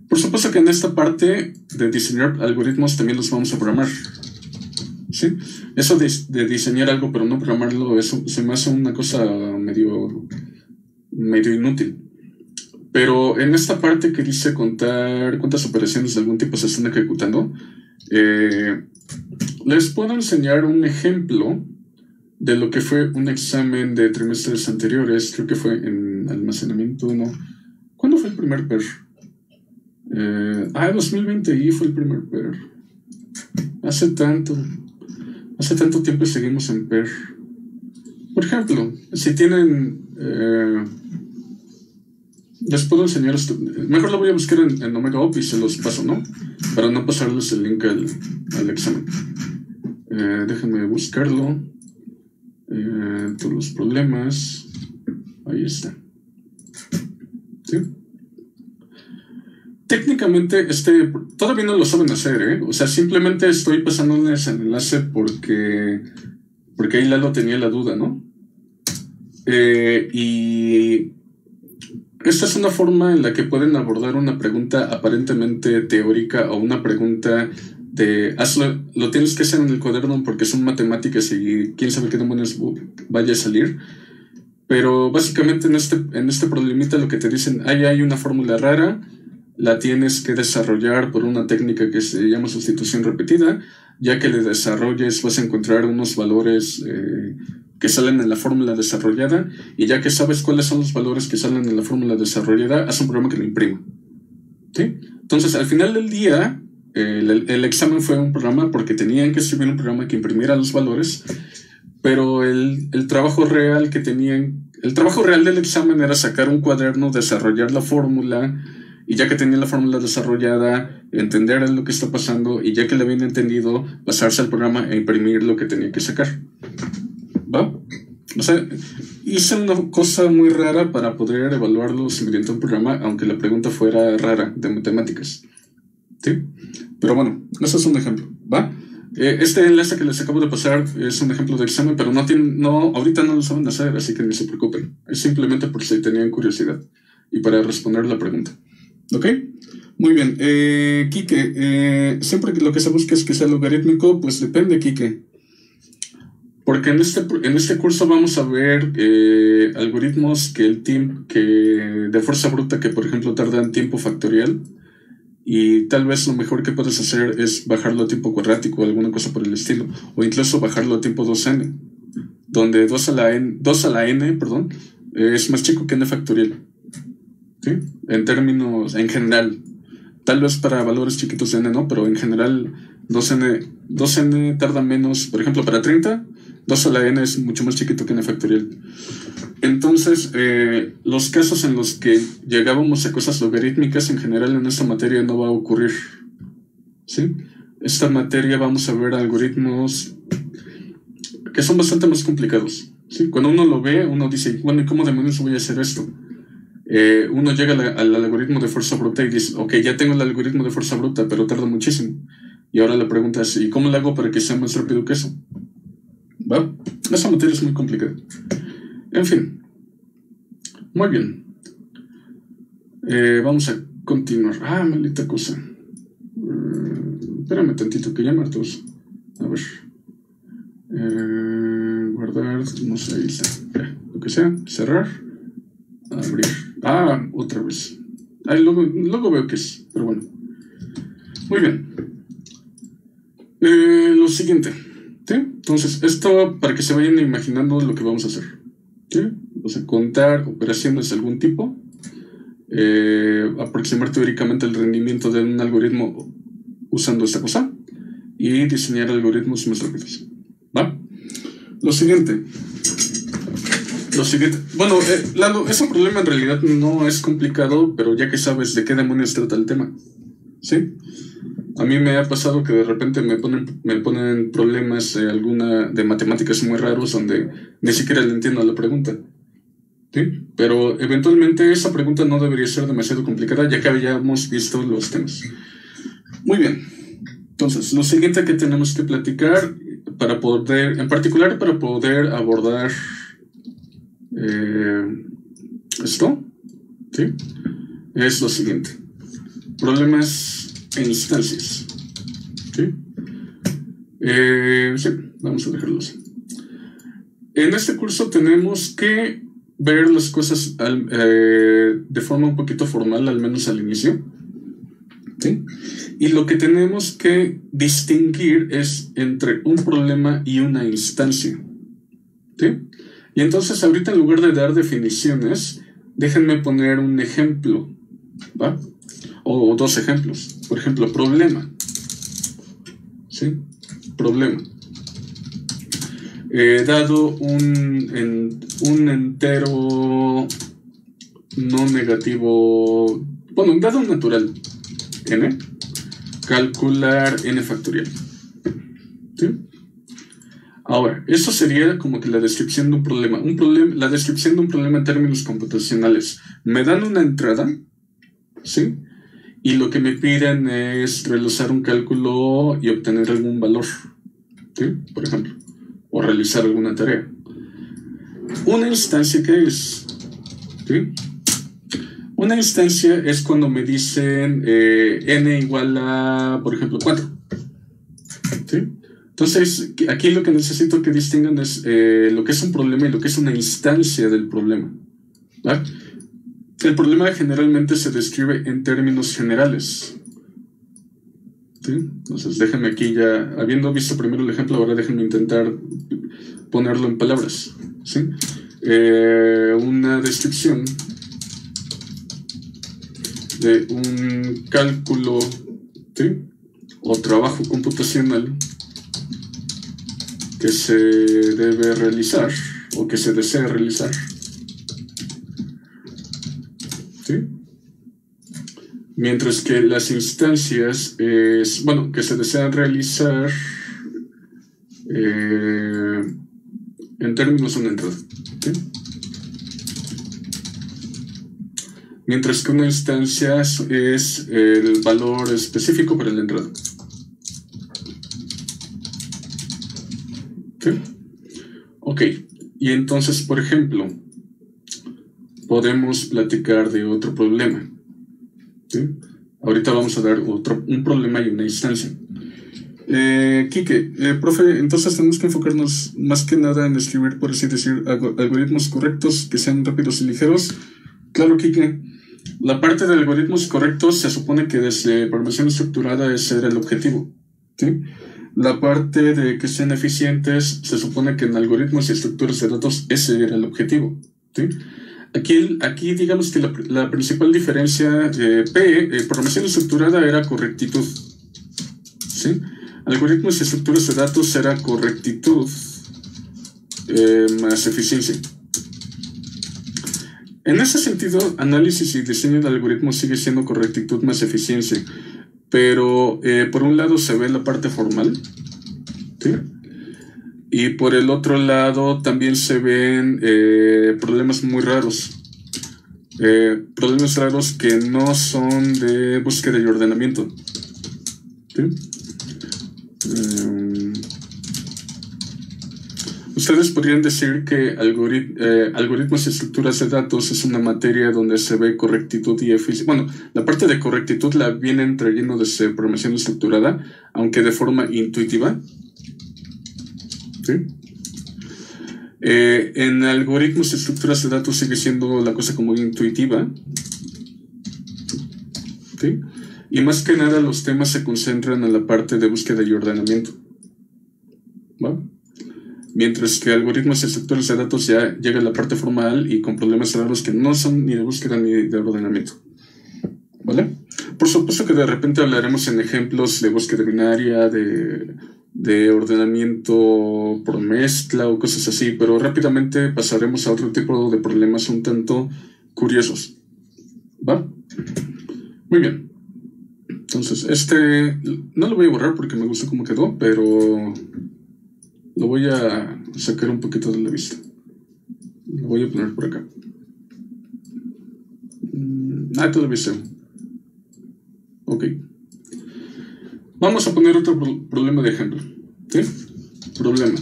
Por supuesto que en esta parte de diseñar algoritmos también los vamos a programar. ¿Sí? Eso de diseñar algo pero no programarlo, eso se me hace una cosa medio inútil. Pero en esta parte que dice contar cuántas operaciones de algún tipo se están ejecutando, les puedo enseñar un ejemplo de lo que fue un examen de trimestres anteriores. Creo que fue en almacenamiento, ¿no? ¿Cuándo fue el primer PER? 2020 y fue el primer PER. Hace tanto tiempo seguimos en PER. Por ejemplo, si tienen... les puedo enseñar esto. Mejor lo voy a buscar en Omega Op y se los paso, ¿no? Para no pasarles el link al examen. Déjenme buscarlo. Todos los problemas. Ahí está. ¿Sí? Técnicamente, todavía no lo saben hacer, ¿eh? O sea, simplemente estoy pasándoles el enlace porque ahí Lalo tenía la duda, ¿no? Y esta es una forma en la que pueden abordar una pregunta aparentemente teórica o una pregunta de hazlo, lo tienes que hacer en el cuaderno porque son matemáticas y quién sabe qué demonios vaya a salir. Pero básicamente en este problemita lo que te dicen, hay una fórmula rara, la tienes que desarrollar por una técnica que se llama sustitución repetida. Ya que le desarrolles vas a encontrar unos valores que salen en la fórmula desarrollada, y ya que sabes cuáles son los valores que salen en la fórmula desarrollada, haz un programa que lo imprima. ¿Sí? Entonces, al final del día, el examen fue un programa porque tenían que escribir un programa que imprimiera los valores, pero el trabajo real que tenían, el trabajo real del examen era sacar un cuaderno, desarrollar la fórmula, y ya que tenían la fórmula desarrollada, entender lo que está pasando, y ya que lo habían entendido, pasarse al programa e imprimir lo que tenía que sacar. ¿Va? O sea, hice una cosa muy rara para poder evaluarlos mediante un programa, aunque la pregunta fuera rara, de matemáticas. ¿Sí? Pero bueno, eso es un ejemplo. ¿Va? Este enlace que les acabo de pasar es un ejemplo de examen, pero ahorita no lo saben hacer, así que ni se preocupen. Es simplemente por si tenían curiosidad y para responder la pregunta. ¿Ok? Muy bien. Quique, siempre que lo que se busca es que sea logarítmico, pues depende, Quique. Porque en este curso vamos a ver algoritmos que de fuerza bruta, que por ejemplo tardan tiempo factorial, y tal vez lo mejor que puedes hacer es bajarlo a tiempo cuadrático o alguna cosa por el estilo, o incluso bajarlo a tiempo 2n, donde 2 a la n, es más chico que n factorial. ¿Sí? En general. Tal vez para valores chiquitos de n no, pero en general 2n tarda menos. Por ejemplo, para 30, 2 a la n es mucho más chiquito que n factorial. Entonces, los casos en los que llegábamos a cosas logarítmicas en general en esta materia no va a ocurrir, ¿sí? Esta materia vamos a ver algoritmos que son bastante más complicados, ¿sí? Cuando uno lo ve, uno dice, bueno, ¿y cómo demonios voy a hacer esto? Uno llega al algoritmo de fuerza bruta y dice, ok, ya tengo el algoritmo de fuerza bruta, pero tarda muchísimo. Y ahora la pregunta es, ¿y cómo lo hago para que sea más rápido que eso? ¿Va? Esa materia es muy complicada. En fin. Muy bien. Vamos a continuar. Ah, maldita cosa. Espérame tantito, que ya martos. A ver. Guardar, no sé, ahí está. Ya, lo que sea. Cerrar. Abrir. Ah, otra vez. Ahí luego veo qué es, pero bueno. Muy bien. Lo siguiente. ¿Sí? Entonces, esto para que se vayan imaginando lo que vamos a hacer. ¿Sí? Vamos a contar operaciones de algún tipo. Aproximar teóricamente el rendimiento de un algoritmo usando esta cosa. Y diseñar algoritmos más rápidos. ¿Va? Lo siguiente. Bueno, Lalo, ese problema en realidad no es complicado, pero ya que sabes de qué demonios trata el tema. ¿Sí? A mí me ha pasado que de repente me ponen problemas de matemáticas muy raros donde ni siquiera le entiendo la pregunta. ¿Sí? Pero eventualmente esa pregunta no debería ser demasiado complicada, ya que habíamos visto los temas. Muy bien. Entonces, lo siguiente que tenemos que platicar en particular para poder abordar esto, ¿sí? Es lo siguiente: problemas e instancias. ¿Sí? Sí, vamos a dejarlo así. En este curso tenemos que ver las cosas de forma un poquito formal, al menos al inicio. ¿Sí? Y lo que tenemos que distinguir es entre un problema y una instancia. ¿Sí? Y entonces ahorita, en lugar de dar definiciones, déjenme poner un ejemplo, ¿va? O dos ejemplos. Por ejemplo, problema. ¿Sí? Problema. Dado un entero no negativo, bueno, un dado natural, n, calcular n factorial. ¿Sí? Ahora, eso sería como que la descripción de un problema. La descripción de un problema en términos computacionales. Me dan una entrada, ¿sí? Y lo que me piden es realizar un cálculo y obtener algún valor, ¿sí? Por ejemplo, o realizar alguna tarea. Una instancia, ¿qué es? ¿Sí? Una instancia es cuando me dicen n igual a, por ejemplo, 4. ¿Sí? Entonces, aquí lo que necesito que distingan es lo que es un problema y lo que es una instancia del problema. ¿Va? El problema generalmente se describe en términos generales. ¿Sí? Entonces, déjenme aquí ya, habiendo visto primero el ejemplo, ahora déjenme intentar ponerlo en palabras. ¿Sí? Una descripción de un cálculo, ¿sí? O trabajo computacional que se debe realizar o que se desea realizar, ¿sí? Mientras que las instancias es, bueno, que se desean realizar en términos de una entrada, ¿sí? Mientras que una instancia es el valor específico para la entrada. ¿Sí? Ok, y entonces, por ejemplo, podemos platicar de otro problema. ¿Sí? Ahorita vamos a dar un problema y una instancia. Quique, profe, entonces tenemos que enfocarnos más que nada en escribir, por así decir, algoritmos correctos que sean rápidos y ligeros. Claro, Quique. La parte de algoritmos correctos se supone que desde programación estructurada ese era el objetivo, ¿sí? La parte de que sean eficientes se supone que en algoritmos y estructuras de datos ese era el objetivo, ¿sí? Aquí digamos que la principal diferencia de programación estructurada era correctitud. ¿Sí? Algoritmos y estructuras de datos era correctitud más eficiencia. En ese sentido, análisis y diseño de algoritmos sigue siendo correctitud más eficiencia, pero por un lado se ve la parte formal, ¿sí? Y por el otro lado también se ven problemas muy raros. Problemas raros que no son de búsqueda y ordenamiento. ¿Sí? Ustedes podrían decir que algoritmos y estructuras de datos es una materia donde se ve correctitud y eficiencia. Bueno, la parte de correctitud la vienen trayendo desde programación estructurada, aunque de forma intuitiva. ¿Sí? En algoritmos y estructuras de datos sigue siendo la cosa como intuitiva. ¿Sí? Y más que nada los temas se concentran en la parte de búsqueda y ordenamiento. ¿Va? Mientras que algoritmos y estructuras de datos ya llega a la parte formal y con problemas raros que no son ni de búsqueda ni de ordenamiento. ¿Vale? Por supuesto que de repente hablaremos en ejemplos de búsqueda binaria, de ordenamiento por mezcla o cosas así, pero rápidamente pasaremos a otro tipo de problemas un tanto curiosos. ¿Va? Muy bien. Entonces, no lo voy a borrar porque me gusta cómo quedó, pero lo voy a sacar un poquito de la vista. Lo voy a poner por acá. Todavía se. Ok. Vamos a poner otro problema de ejemplo. ¿Sí? Problema.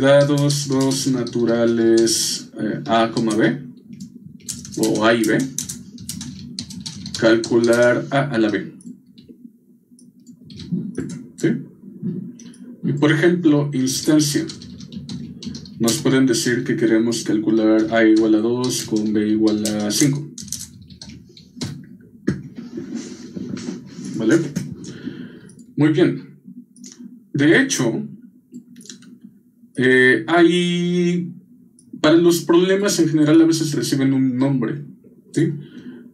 Dados dos naturales A, B, o A y B. Calcular A a la B. ¿Sí? Y por ejemplo, instancia. Nos pueden decir que queremos calcular A igual a 2 con B igual a 5. ¿Vale? Muy bien. De hecho, para los problemas en general a veces reciben un nombre. ¿Sí?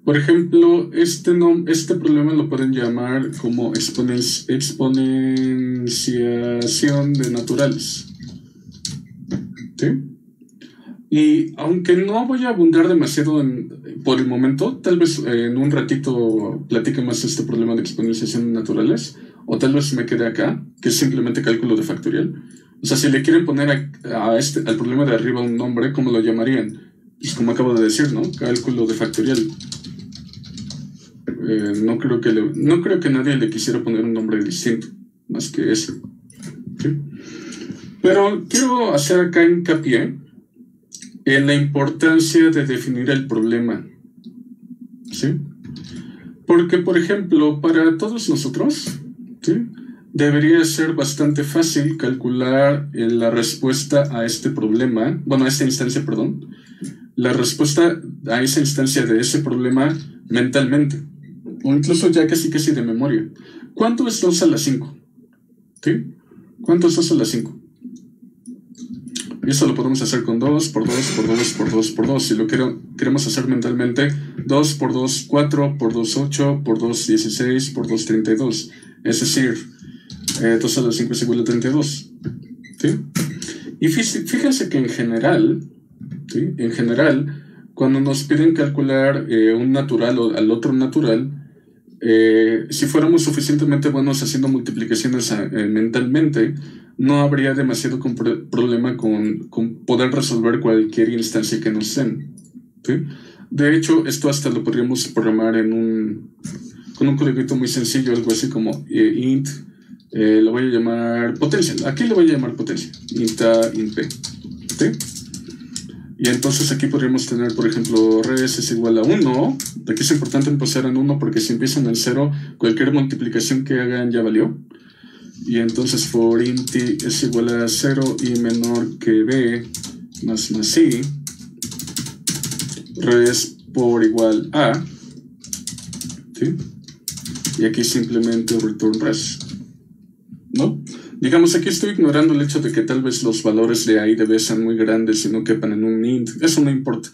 Por ejemplo, este problema lo pueden llamar como exponenciación de naturales. ¿Sí? Y aunque no voy a abundar demasiado por el momento, tal vez en un ratito platique más este problema de exponenciación de naturales, o tal vez me quede acá, que es simplemente cálculo de factorial. O sea, si le quieren poner al problema de arriba un nombre, ¿cómo lo llamarían? Pues como acabo de decir, ¿no? Cálculo de factorial. No creo que nadie le quisiera poner un nombre distinto, más que ese. ¿Sí? Pero quiero hacer acá hincapié en la importancia de definir el problema. ¿Sí? Porque, por ejemplo, para todos nosotros, ¿sí?, debería ser bastante fácil calcular la respuesta a este problema, bueno, a esta instancia, perdón, la respuesta a esa instancia de ese problema mentalmente, o incluso ya casi de memoria. ¿Cuánto es 2 a la 5? ¿Sí? ¿Cuánto es 2 a la 5? Y eso lo podemos hacer con 2 por 2 por 2 por 2 por 2. Si lo queremos hacer mentalmente, 2 por 2, 4 por 2, 8 por 2, 16 por 2, 32. Es decir, 2 a la 5 es igual a 32. ¿Sí? Y fíjense que en general, ¿sí?, cuando nos piden calcular un natural o al otro natural, si fuéramos suficientemente buenos haciendo multiplicaciones mentalmente, no habría demasiado problema con poder resolver cualquier instancia que nos den. ¿Sí? De hecho, esto hasta lo podríamos programar con un código muy sencillo, algo así como int, lo voy a llamar potencia. Aquí le voy a llamar potencia, int a, int p. ¿Sí? Y entonces aquí podríamos tener, por ejemplo, res es igual a 1. Aquí es importante empezar en 1 porque si empiezan en 0, cualquier multiplicación que hagan ya valió. Y entonces for int es igual a 0 y menor que b más c, res por igual a, ¿sí? Y aquí simplemente return res, ¿no? Digamos, aquí estoy ignorando el hecho de que tal vez los valores de A y de B sean muy grandes y no quepan en un int. Eso no importa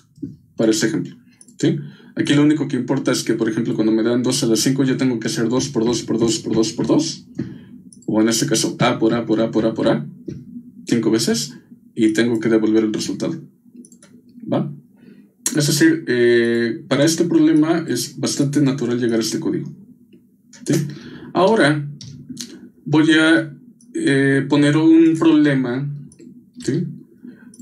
para este ejemplo, ¿sí? Aquí lo único que importa es que, por ejemplo, cuando me dan 2 a la 5, yo tengo que hacer 2 por 2 por 2 por 2 por 2. O en este caso, A por A por A por A por A. 5 veces. Y tengo que devolver el resultado. ¿Va? Es decir, para este problema es bastante natural llegar a este código, ¿sí? Ahora voy a poner un problema, ¿sí?,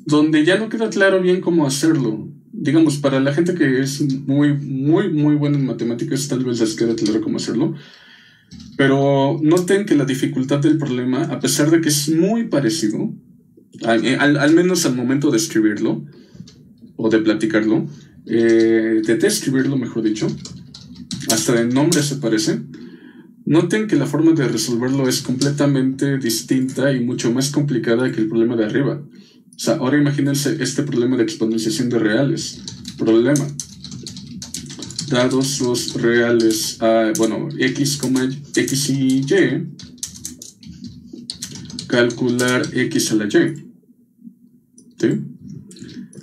donde ya no queda claro bien cómo hacerlo. Digamos, para la gente que es muy buena en matemáticas, tal vez les quede claro cómo hacerlo. Pero noten que la dificultad del problema, a pesar de que es muy parecido, al menos al momento de escribirlo, o de platicarlo, de describirlo, mejor dicho, hasta el nombre se parece. Noten que la forma de resolverlo es completamente distinta y mucho más complicada que el problema de arriba. O sea, ahora imagínense este problema de exponenciación de reales. Problema. Dados los reales, x y y, calcular x a la y. ¿Sí?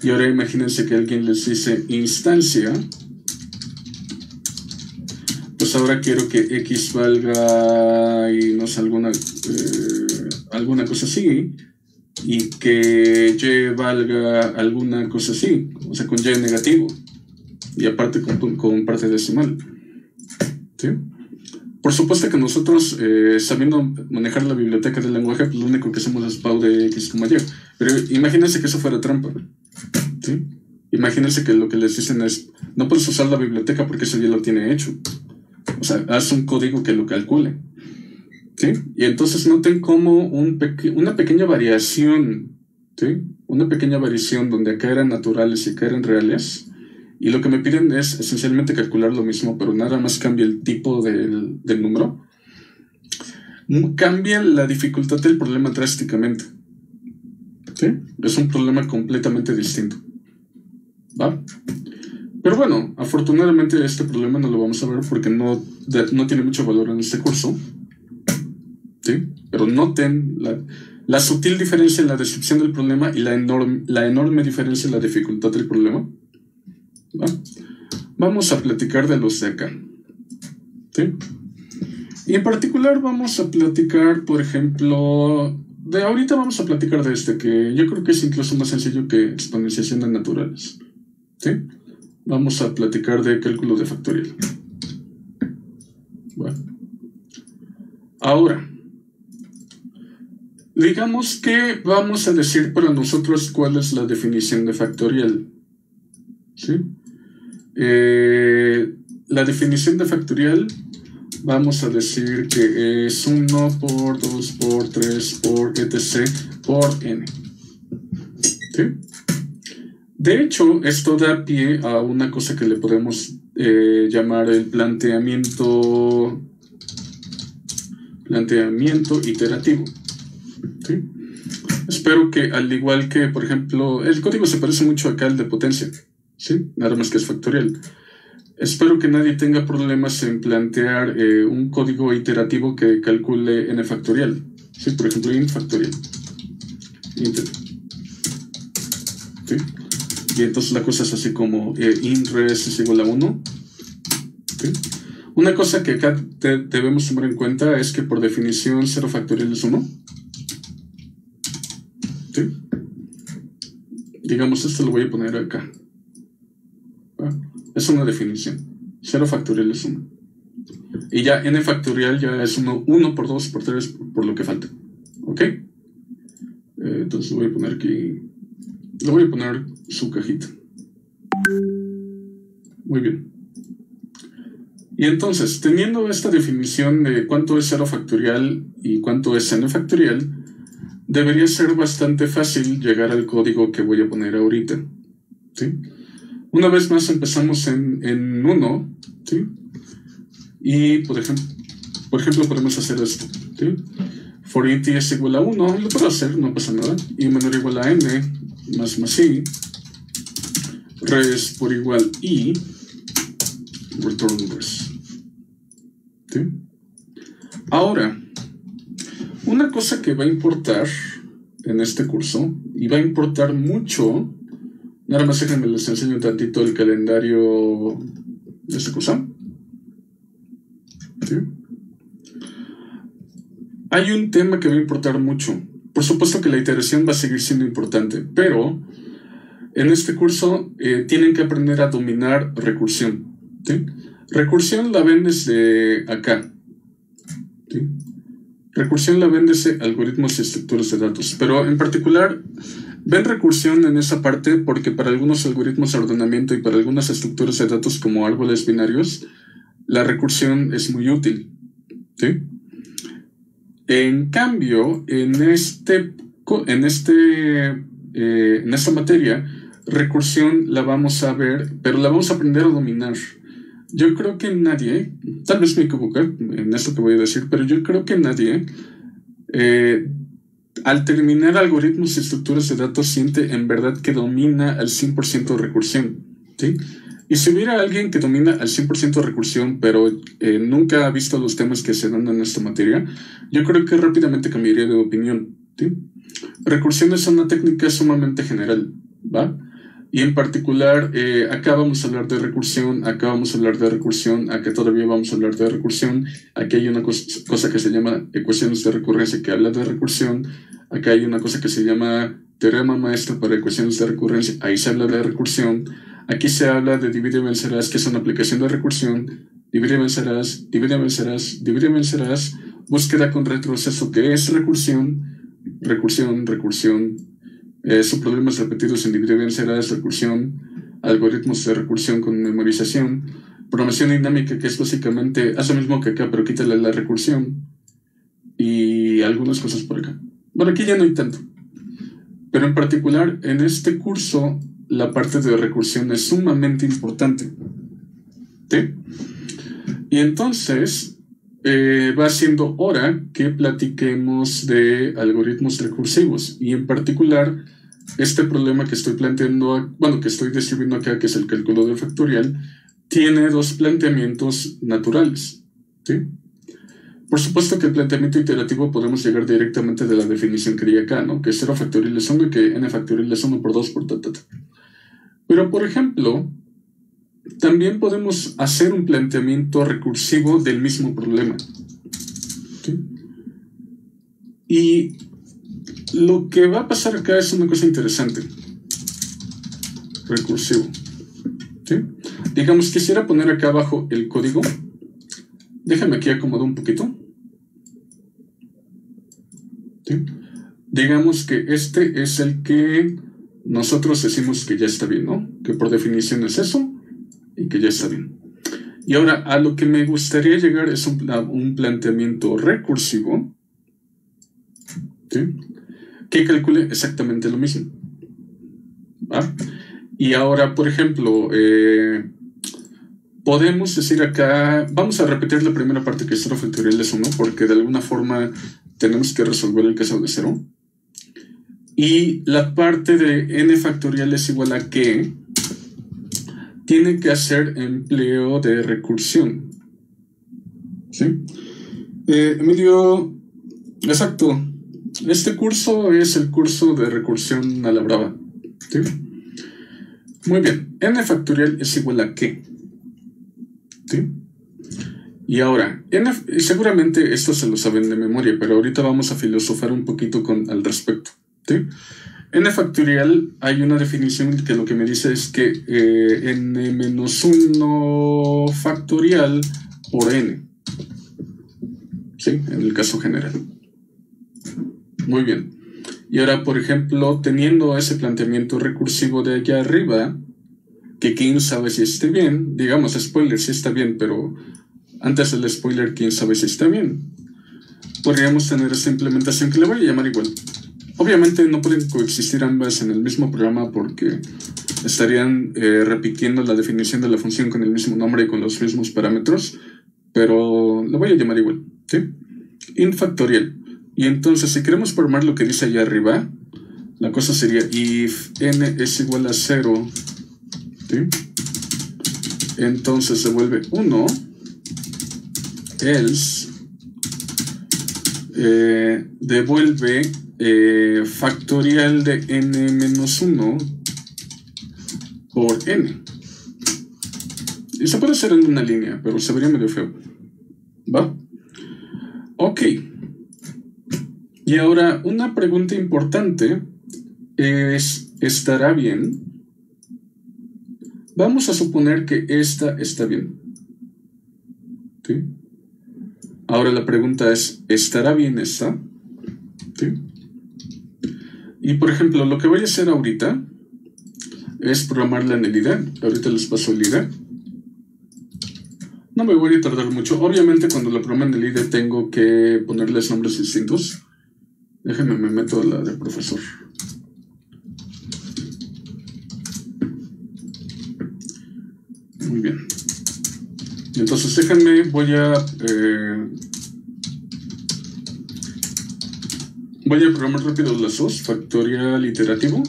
Y ahora imagínense que alguien les dice instancia. Pues ahora quiero que x valga, y no sé, alguna cosa así, y que y valga alguna cosa así, o sea, con y negativo, y aparte con parte decimal, ¿sí? Por supuesto que nosotros, sabiendo manejar la biblioteca del lenguaje, pues lo único que hacemos es pau de x, y. Pero imagínense que eso fuera trampa, ¿sí? Imagínense que lo que les dicen es, no puedes usar la biblioteca porque eso ya lo tiene hecho. O sea, haz un código que lo calcule, ¿sí? Y entonces noten cómo una pequeña variación, ¿sí?, una pequeña variación donde acá eran naturales y acá eran reales, y lo que me piden es esencialmente calcular lo mismo, pero nada más cambia el tipo del número, cambia la dificultad del problema drásticamente, ¿sí? Es un problema completamente distinto, ¿va? Pero bueno, afortunadamente este problema no lo vamos a ver porque no tiene mucho valor en este curso, ¿sí? Pero noten la sutil diferencia en la descripción del problema y la enorme diferencia en la dificultad del problema, ¿va? Vamos a platicar de los de acá, ¿sí? Y en particular vamos a platicar, por ejemplo, ahorita vamos a platicar de este, que yo creo que es incluso más sencillo que exponenciación de naturales, ¿sí? Vamos a platicar de cálculo de factorial. Bueno. Ahora, digamos que vamos a decir para nosotros cuál es la definición de factorial, ¿sí? La definición de factorial, vamos a decir que es 1 por 2 por 3 por etc. por n, ¿sí? De hecho, esto da pie a una cosa que le podemos llamar el planteamiento iterativo, ¿sí? Espero que, al igual que, por ejemplo, el código se parece mucho acá al de potencia, ¿sí? Nada más que es factorial. Espero que nadie tenga problemas en plantear un código iterativo que calcule n factorial, ¿sí? Por ejemplo, int factorial. ¿Sí? Y entonces la cosa es así como int res es igual a 1. ¿Sí? Una cosa que acá debemos tomar en cuenta es que por definición 0 factorial es 1. ¿Sí? Digamos, esto lo voy a poner acá. ¿Va? Es una definición. 0 factorial es 1. Y ya n factorial ya es 1 por 2 por 3 por lo que falta. ¿Ok? Entonces lo voy a poner aquí. Le voy a poner su cajita. Muy bien. Y entonces, teniendo esta definición de cuánto es 0 factorial y cuánto es n factorial, debería ser bastante fácil llegar al código que voy a poner ahorita, ¿sí? Una vez más empezamos en 1, ¿sí? Y por ejemplo podemos hacer esto, ¿sí? For int es igual a 1, lo puedo hacer, no pasa nada. Y menor o igual a n, más i, res por igual i, return res. ¿Sí? Ahora, una cosa que va a importar en este curso, y va a importar mucho, nada más déjenme les enseño un tantito el calendario de este curso. ¿Sí? Hay un tema que va a importar mucho. Por supuesto que la iteración va a seguir siendo importante, pero en este curso tienen que aprender a dominar recursión. ¿Sí? Recursión la ven desde acá. ¿Sí? Recursión la ven desde algoritmos y estructuras de datos, pero en particular ven recursión en esa parte porque para algunos algoritmos de ordenamiento y para algunas estructuras de datos como árboles binarios, la recursión es muy útil. ¿Sí? En cambio, en esta materia, recursión la vamos a ver, pero la vamos a aprender a dominar. Yo creo que nadie, tal vez me equivoque en esto que voy a decir, pero yo creo que nadie, al terminar algoritmos y estructuras de datos, siente en verdad que domina al 100% recursión. ¿Sí? Y si hubiera alguien que domina al 100% recursión, pero nunca ha visto los temas que se dan en esta materia, yo creo que rápidamente cambiaría de opinión. ¿Sí? Recursión es una técnica sumamente general, ¿va? Y en particular, acá vamos a hablar de recursión, acá vamos a hablar de recursión, acá todavía vamos a hablar de recursión, aquí hay una cosa que se llama ecuaciones de recurrencia que habla de recursión, acá hay una cosa que se llama teorema maestro para ecuaciones de recurrencia, ahí se habla de recursión, aquí se habla de divide y vencerás, que es una aplicación de recursión, divide y vencerás, divide y vencerás, divide y vencerás, búsqueda con retroceso, que es recursión, subproblemas repetidos en divide y vencerás, recursión, algoritmos de recursión con memorización, programación dinámica, que es básicamente, hace lo mismo que acá, pero quítale la recursión, y algunas cosas por acá. Bueno, aquí ya no hay tanto. Pero en particular, en este curso, la parte de recursión es sumamente importante. ¿Sí? Y entonces, va siendo hora que platiquemos de algoritmos recursivos. Y en particular, este problema que estoy planteando, bueno, que estoy describiendo acá, que es el cálculo de factorial, tiene dos planteamientos naturales. ¿Sí? Por supuesto que el planteamiento iterativo podemos llegar directamente de la definición que di acá, ¿no? Que 0 factorial es 1 y que n factorial es 1 por 2 por ta. Pero, por ejemplo, también podemos hacer un planteamiento recursivo del mismo problema. ¿Sí? Y lo que va a pasar acá es una cosa interesante. Recursivo. ¿Sí? Digamos, quisiera poner acá abajo el código. Déjame aquí acomodar un poquito. ¿Sí? Digamos que este es el que nosotros decimos que ya está bien, ¿no? Que por definición es eso y que ya está bien. Y ahora, a lo que me gustaría llegar es un planteamiento recursivo, ¿sí? Que calcule exactamente lo mismo. ¿Va? Y ahora, por ejemplo, podemos decir acá, vamos a repetir la primera parte que es 0 factorial es 1, porque de alguna forma tenemos que resolver el caso de 0. Y la parte de n factorial es igual a que tiene que hacer empleo de recursión. ¿Sí? Emilio, exacto. Este curso es el curso de recursión a la brava. ¿Sí? Muy bien. N factorial es igual a qué. ¿Sí? Y ahora, seguramente esto se lo saben de memoria, pero ahorita vamos a filosofar un poquito al respecto. ¿Sí? N factorial, hay una definición que lo que me dice es que n-1 factorial por n. ¿Sí? En el caso general. Muy bien. Y ahora, por ejemplo, teniendo ese planteamiento recursivo de allá arriba, que quién sabe si esté bien, digamos, spoiler, si está bien, pero antes del spoiler, quién sabe si está bien. Podríamos tener esta implementación que le voy a llamar igual. Obviamente no pueden coexistir ambas en el mismo programa porque estarían repitiendo la definición de la función con el mismo nombre y con los mismos parámetros, pero la voy a llamar igual, ¿sí? Int factorial. Y entonces, si queremos formar lo que dice allá arriba, la cosa sería if n es igual a 0, ¿sí? Entonces se vuelve 1, else devuelve factorial de n menos 1 por n. Y se puede hacer en una línea, pero se vería medio feo. ¿Va? Ok. Y ahora, una pregunta importante es, ¿estará bien? Vamos a suponer que esta está bien. ¿Sí? Ahora la pregunta es, ¿estará bien esta? ¿Sí? Y por ejemplo, lo que voy a hacer ahorita es programarla en el IDE. Ahorita les paso el IDE. No me voy a tardar mucho. Obviamente cuando la programa en el IDE tengo que ponerles nombres distintos. Déjenme, me meto a la de profesor. Muy bien. Entonces déjenme, voy a programar rápido las dos, factorial iterativo.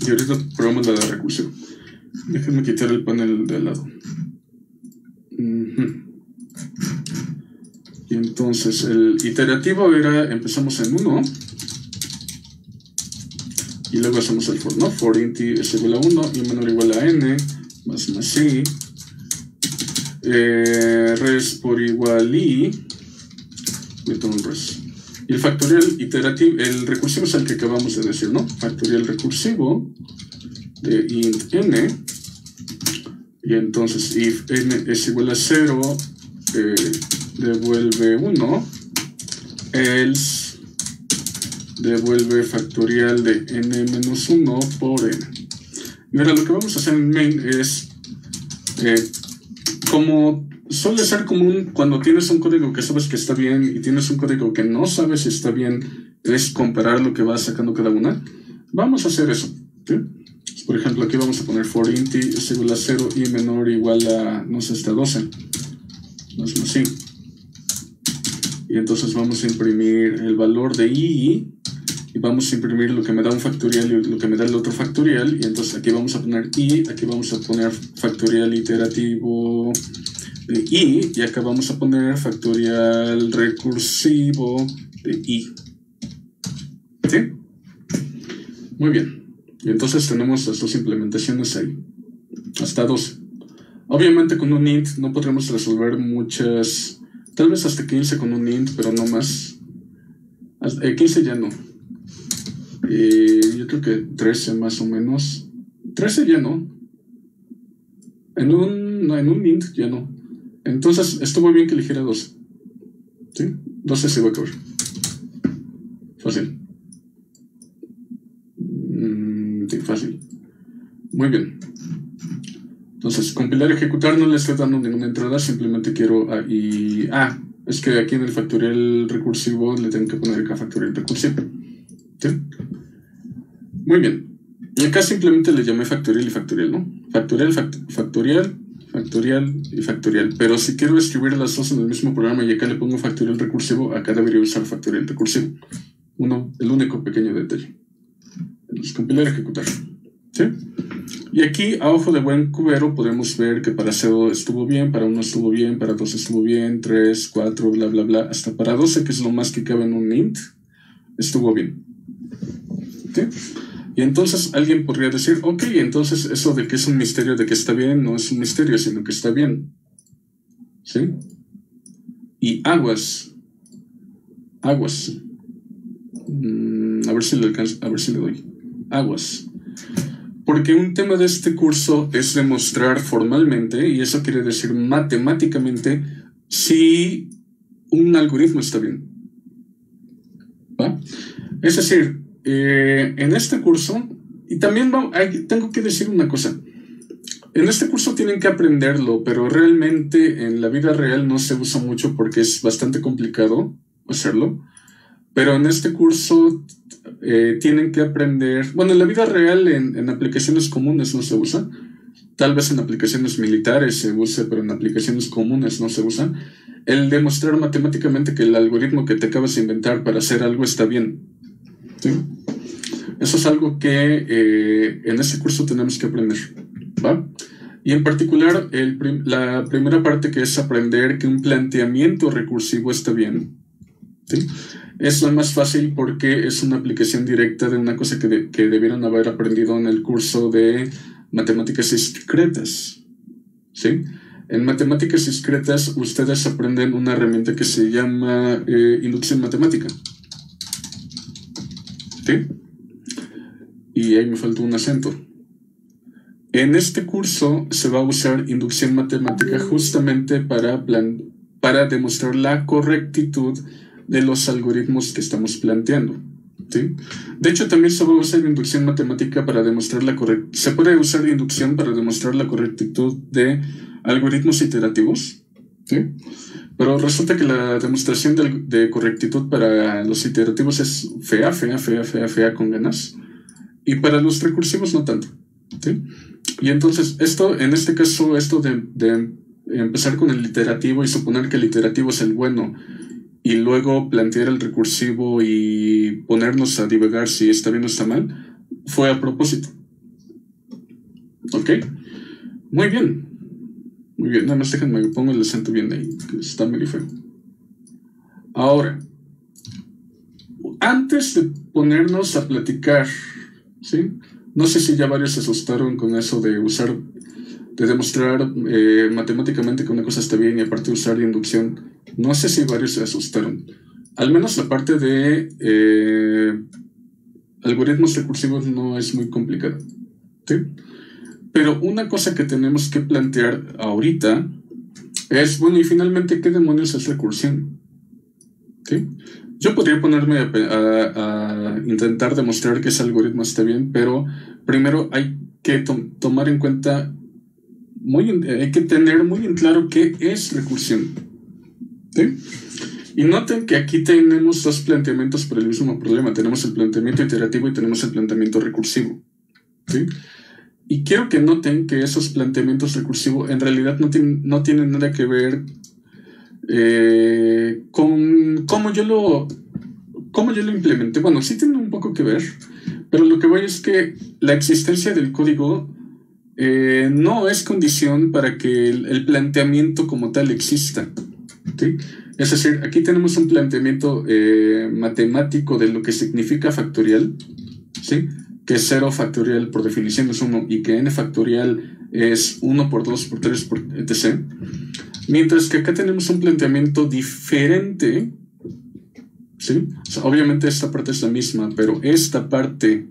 Y ahorita programo la de recursivo. Déjenme quitar el panel de al lado. Y entonces el iterativo era, empezamos en 1 y luego hacemos el for, ¿no? For int es igual a 1 y menor o igual a n más i, res por igual i, return res. Y el factorial iterativo, el recursivo es el que acabamos de decir, ¿no? Factorial recursivo de int n. Y entonces, if n es igual a 0, devuelve 1, else devuelve factorial de n menos 1 por n. Y ahora lo que vamos a hacer en main es, como suele ser común cuando tienes un código que sabes que está bien y tienes un código que no sabes si está bien, es comparar lo que vas sacando cada una. Vamos a hacer eso, ¿sí? Por ejemplo, aquí vamos a poner for int es igual a 0 y menor o igual a, no sé, hasta 12. Más i. Y entonces vamos a imprimir el valor de i y vamos a imprimir lo que me da un factorial y lo que me da el otro factorial. Y entonces aquí vamos a poner i, aquí vamos a poner factorial iterativo de i y acá vamos a poner factorial recursivo de i. ¿Sí? Muy bien. Y entonces tenemos las dos implementaciones ahí. Hasta 12. Obviamente con un int no podremos resolver muchas. Tal vez hasta 15 con un int, pero no más. 15 ya no. Yo creo que 13 más o menos. 13 ya no. En un int ya no. Entonces estuvo bien que eligiera 12. ¿Sí? 12 se va a acabar. Fácil. Sí, fácil. Muy bien. Entonces, compilar, ejecutar, no le estoy dando ninguna entrada, simplemente quiero ahí. Es que aquí en el factorial recursivo le tengo que poner acá factorial recursivo. ¿Sí? Muy bien. Y acá simplemente le llamé factorial y factorial, ¿no? Factorial, factorial, factorial y factorial. Pero si quiero escribir las dos en el mismo programa y acá le pongo factorial recursivo, acá debería usar factorial recursivo. El único pequeño detalle. Entonces, compilar, ejecutar. ¿Sí? Y aquí, a ojo de buen cubero, podemos ver que para 0 estuvo bien, para 1 estuvo bien, para 2 estuvo bien, 3, 4, bla, bla, bla, hasta para 12, que es lo más que cabe en un int, estuvo bien. ¿Sí? Y entonces alguien podría decir, ok, entonces eso de que es un misterio de que está bien, no es un misterio, sino que está bien. ¿Sí? Y aguas. A ver si le alcanzo, a ver si le doy. Aguas. Porque un tema de este curso es demostrar formalmente, y eso quiere decir matemáticamente, si un algoritmo está bien. ¿Va? Es decir, en este curso, y también tengo que decir una cosa, en este curso tienen que aprenderlo, pero realmente en la vida real no se usa mucho porque es bastante complicado hacerlo. Pero en este curso tienen que aprender. Bueno, en la vida real, en aplicaciones comunes no se usa. Tal vez en aplicaciones militares se use, pero en aplicaciones comunes no se usa. El demostrar matemáticamente que el algoritmo que te acabas de inventar para hacer algo está bien. ¿Sí? Eso es algo que en este curso tenemos que aprender. ¿Va? Y en particular, la primera parte, que es aprender que un planteamiento recursivo está bien. ¿sí? Es la más fácil porque es una aplicación directa de una cosa que debieron haber aprendido en el curso de matemáticas discretas, ¿sí? En matemáticas discretas ustedes aprenden una herramienta que se llama inducción matemática, ¿sí? Y ahí me faltó un acento. En este curso se va a usar inducción matemática justamente para demostrar la correctitud de los algoritmos que estamos planteando, ¿sí? De hecho, también se va a usar inducción matemática para demostrar se puede usar inducción para demostrar la correctitud de algoritmos iterativos, ¿sí? Pero resulta que la demostración de correctitud para los iterativos es fea con ganas, y para los recursivos no tanto, ¿sí? Y entonces en este caso, esto de empezar con el iterativo y suponer que el iterativo es el bueno, y luego plantear el recursivo y ponernos a divagar si está bien o está mal, fue a propósito. ¿Ok? Muy bien. Muy bien, nada más déjenme que pongo el acento bien ahí, que está medio feo. Ahora, antes de ponernos a platicar, ¿sí? No sé si ya varios se asustaron con eso de demostrar matemáticamente que una cosa está bien y aparte usar inducción. No sé si varios se asustaron. Al menos la parte de algoritmos recursivos no es muy complicada, ¿sí? Pero una cosa que tenemos que plantear ahorita es, bueno, y finalmente, ¿qué demonios es recursión? ¿Sí? Yo podría ponerme a intentar demostrar que ese algoritmo está bien, pero primero hay que tomar en cuenta, hay que tener muy en claro qué es recursión, ¿sí? Y noten que aquí tenemos dos planteamientos para el mismo problema. Tenemos el planteamiento iterativo y tenemos el planteamiento recursivo, ¿sí? Y quiero que noten que esos planteamientos recursivos en realidad no tienen nada que ver con cómo yo lo implementé. Bueno, sí tienen un poco que ver, pero lo que voy es que la existencia del código no es condición para que el planteamiento como tal exista, ¿sí? Es decir, aquí tenemos un planteamiento matemático de lo que significa factorial, ¿sí? Que 0 factorial por definición es 1 y que n factorial es 1 por 2 por 3 por etc. Mientras que acá tenemos un planteamiento diferente, ¿sí? O sea, obviamente esta parte es la misma, pero esta parte,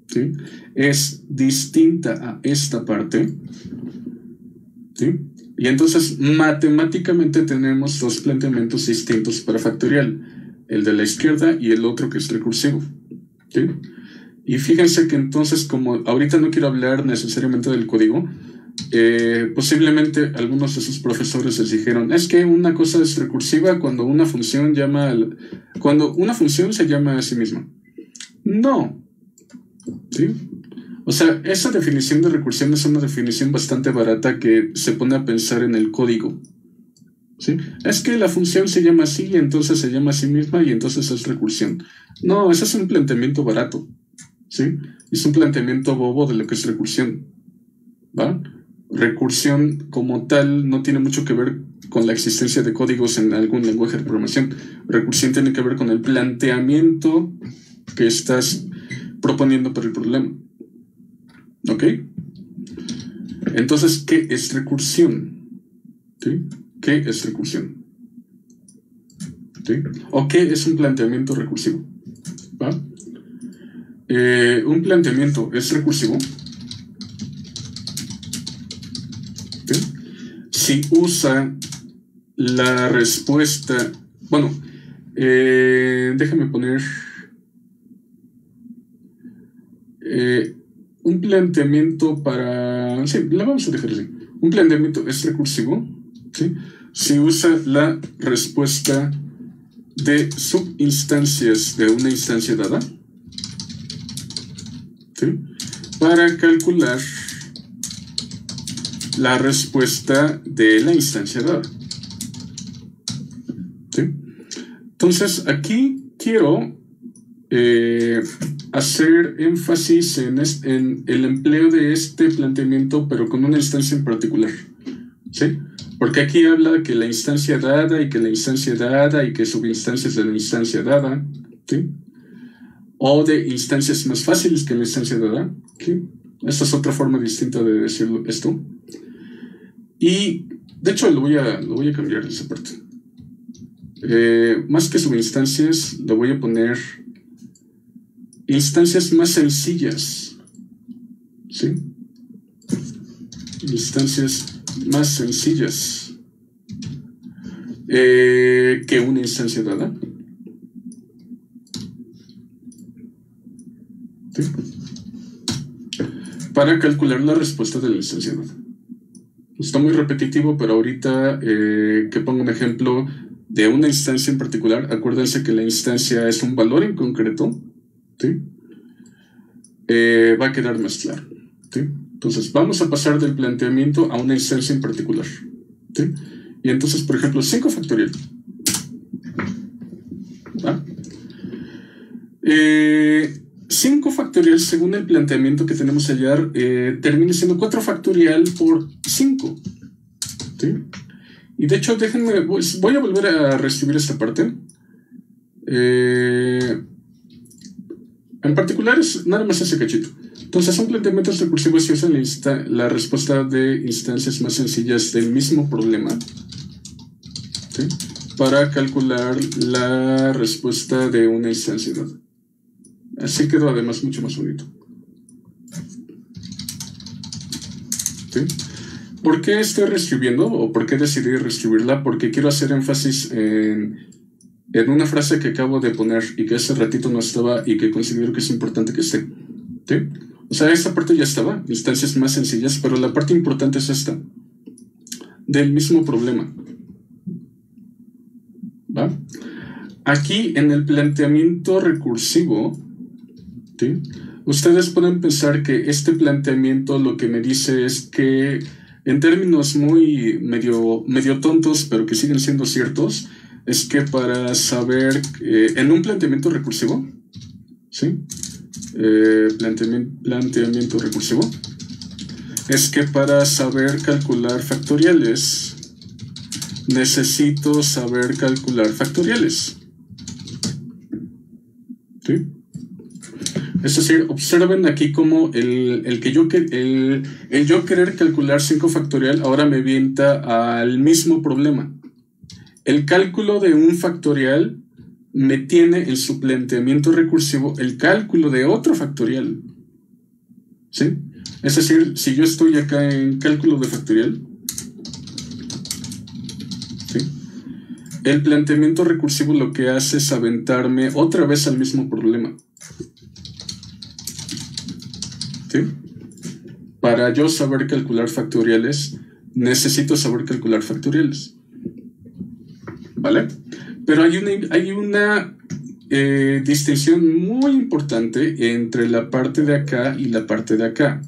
¿sí?, es distinta a esta parte, ¿sí? Y entonces matemáticamente tenemos dos planteamientos distintos para factorial, el de la izquierda y el otro que es recursivo, ¿sí? Y fíjense que entonces, como ahorita no quiero hablar necesariamente del código, posiblemente algunos de sus profesores les dijeron, es que una cosa es recursiva cuando una función se llama a sí misma. No, ¿sí? O sea, esa definición de recursión es una definición bastante barata que se pone a pensar en el código, ¿sí? Es que la función se llama así y entonces se llama a sí misma y entonces es recursión. No, ese es un planteamiento barato, ¿sí? Es un planteamiento bobo de lo que es recursión, ¿va? Recursión como tal no tiene mucho que ver con la existencia de códigos en algún lenguaje de programación. Recursión tiene que ver con el planteamiento que estás proponiendo para el problema. ¿Ok? Entonces, ¿qué es recursión? ¿Sí? ¿Qué es recursión? ¿Sí? ¿O qué es un planteamiento recursivo? ¿Va? Un planteamiento es recursivo, ¿sí?, si usa la respuesta. Bueno, déjame poner un planteamiento para. Sí, la vamos a dejar así. Un planteamiento es recursivo, ¿sí?, si usa la respuesta de subinstancias de una instancia dada, ¿sí?, para calcular la respuesta de la instancia dada, ¿sí? Entonces, aquí quiero hacer énfasis en el empleo de este planteamiento, pero con una instancia en particular, ¿sí? Porque aquí habla que la instancia dada y que la instancia dada y que subinstancias de la instancia dada, ¿sí? O de instancias más fáciles que la instancia dada, ¿sí? Esta es otra forma distinta de decirlo esto. Y de hecho lo voy a cambiar esa parte. Más que subinstancias, lo voy a poner instancias más sencillas, ¿sí? Instancias más sencillas que una instancia dada. ¿Sí? Para calcular la respuesta de la instancia dada. Está muy repetitivo, pero ahorita que pongo un ejemplo de una instancia en particular, acuérdense que la instancia es un valor en concreto, ¿sí? Va a quedar más claro, ¿sí? Entonces vamos a pasar del planteamiento a una instancia en particular, ¿sí? Y entonces, por ejemplo, 5 factorial. ¿Va? 5 factorial, según el planteamiento que tenemos allá, termina siendo 4 factorial por 5, ¿sí? Y de hecho, déjenme, voy a volver a reescribir esta parte. En particular, es nada más ese cachito. Entonces, son planteamientos recursivos si usan la respuesta de instancias más sencillas del mismo problema, ¿sí? Para calcular la respuesta de una instancia dada. Así quedó además mucho más bonito, ¿sí? ¿Por qué estoy reescribiendo o por qué decidí reescribirla? Porque quiero hacer énfasis en una frase que acabo de poner y que hace ratito no estaba y que considero que es importante que esté, ¿sí? O sea, esta parte ya estaba, instancias más sencillas, pero la parte importante es esta, del mismo problema, ¿va? Aquí en el planteamiento recursivo, ¿sí? Ustedes pueden pensar que este planteamiento lo que me dice es que, en términos muy medio tontos, pero que siguen siendo ciertos, es que para saber, en un planteamiento recursivo, ¿sí? Planteamiento recursivo, es que para saber calcular factoriales, necesito saber calcular factoriales, ¿sí? Es decir, observen aquí como el yo querer calcular 5 factorial ahora me avienta al mismo problema. El cálculo de un factorial me tiene en su planteamiento recursivo el cálculo de otro factorial, ¿sí? Es decir, si yo estoy acá en cálculo de factorial, ¿sí? El planteamiento recursivo lo que hace es aventarme otra vez al mismo problema, ¿sí? Para yo saber calcular factoriales, necesito saber calcular factoriales, ¿vale? Pero hay una distinción muy importante entre la parte de acá y la parte de acá.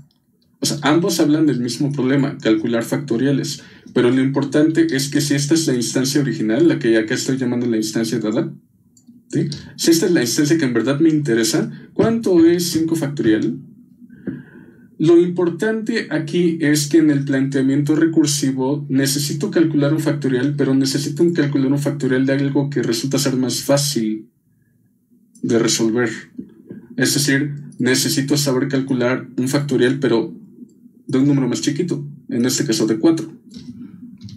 O sea, ambos hablan del mismo problema, calcular factoriales. Pero lo importante es que si esta es la instancia original, la que acá estoy llamando la instancia dada, ¿sí? Si esta es la instancia que en verdad me interesa, ¿cuánto es 5 factorial? Lo importante aquí es que en el planteamiento recursivo necesito calcular un factorial, pero necesito calcular un factorial de algo que resulta ser más fácil de resolver. Es decir, necesito saber calcular un factorial, pero de un número más chiquito, en este caso de 4.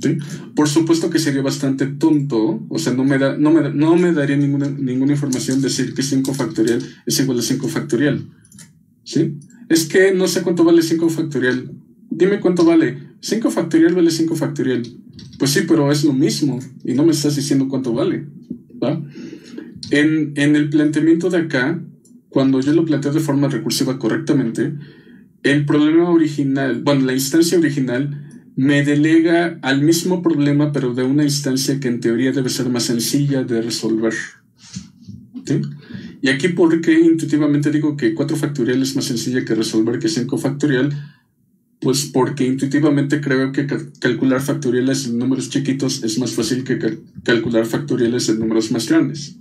¿Sí? Por supuesto que sería bastante tonto, o sea, no me daría ninguna información decir que 5 factorial es igual a 5 factorial, ¿sí? Es que no sé cuánto vale 5 factorial. Dime cuánto vale. 5 factorial vale 5 factorial. Pues sí, pero es lo mismo y no me estás diciendo cuánto vale, ¿va? En el planteamiento de acá, cuando yo lo planteo de forma recursiva correctamente, el problema original, bueno, la instancia original me delega al mismo problema, pero de una instancia que en teoría debe ser más sencilla de resolver, ¿sí? Y aquí, ¿por qué intuitivamente digo que 4 factorial es más sencilla que resolver que 5 factorial? Pues porque intuitivamente creo que calcular factoriales en números chiquitos es más fácil que calcular factoriales en números más grandes,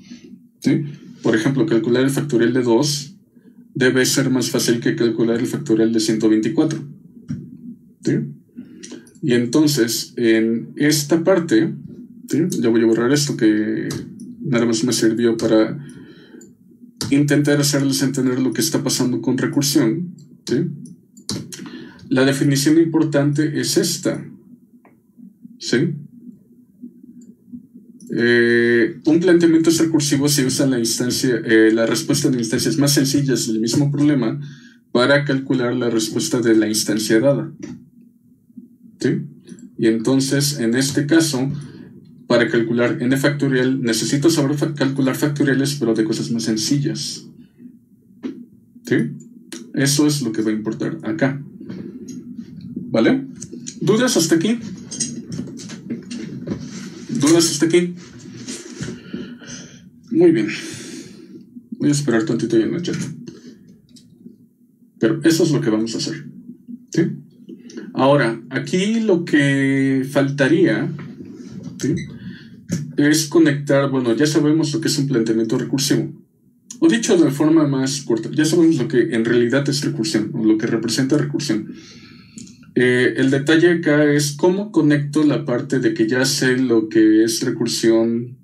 ¿sí? Por ejemplo, calcular el factorial de 2 debe ser más fácil que calcular el factorial de 124, ¿sí? Y entonces, en esta parte, ¿sí? Ya voy a borrar esto que nada más me sirvió para intentar hacerles entender lo que está pasando con recursión, ¿sí? La definición importante es esta, ¿sí? Un planteamiento es recursivo si usa la respuesta de instancias más sencillas del mismo problema para calcular la respuesta de la instancia dada, ¿sí? Y entonces, en este caso, para calcular n factorial, necesito saber calcular factoriales, pero de cosas más sencillas, ¿sí? Eso es lo que va a importar acá, ¿vale? ¿Dudas hasta aquí? ¿Dudas hasta aquí? Muy bien. Voy a esperar tantito ahí en el chat. Pero eso es lo que vamos a hacer, ¿sí? Ahora, aquí lo que faltaría, ¿sí?, es conectar, bueno, ya sabemos lo que es un planteamiento recursivo. O dicho de forma más corta, ya sabemos lo que en realidad es recursión, o lo que representa recursión. El detalle acá es cómo conecto la parte de que ya sé lo que es recursión,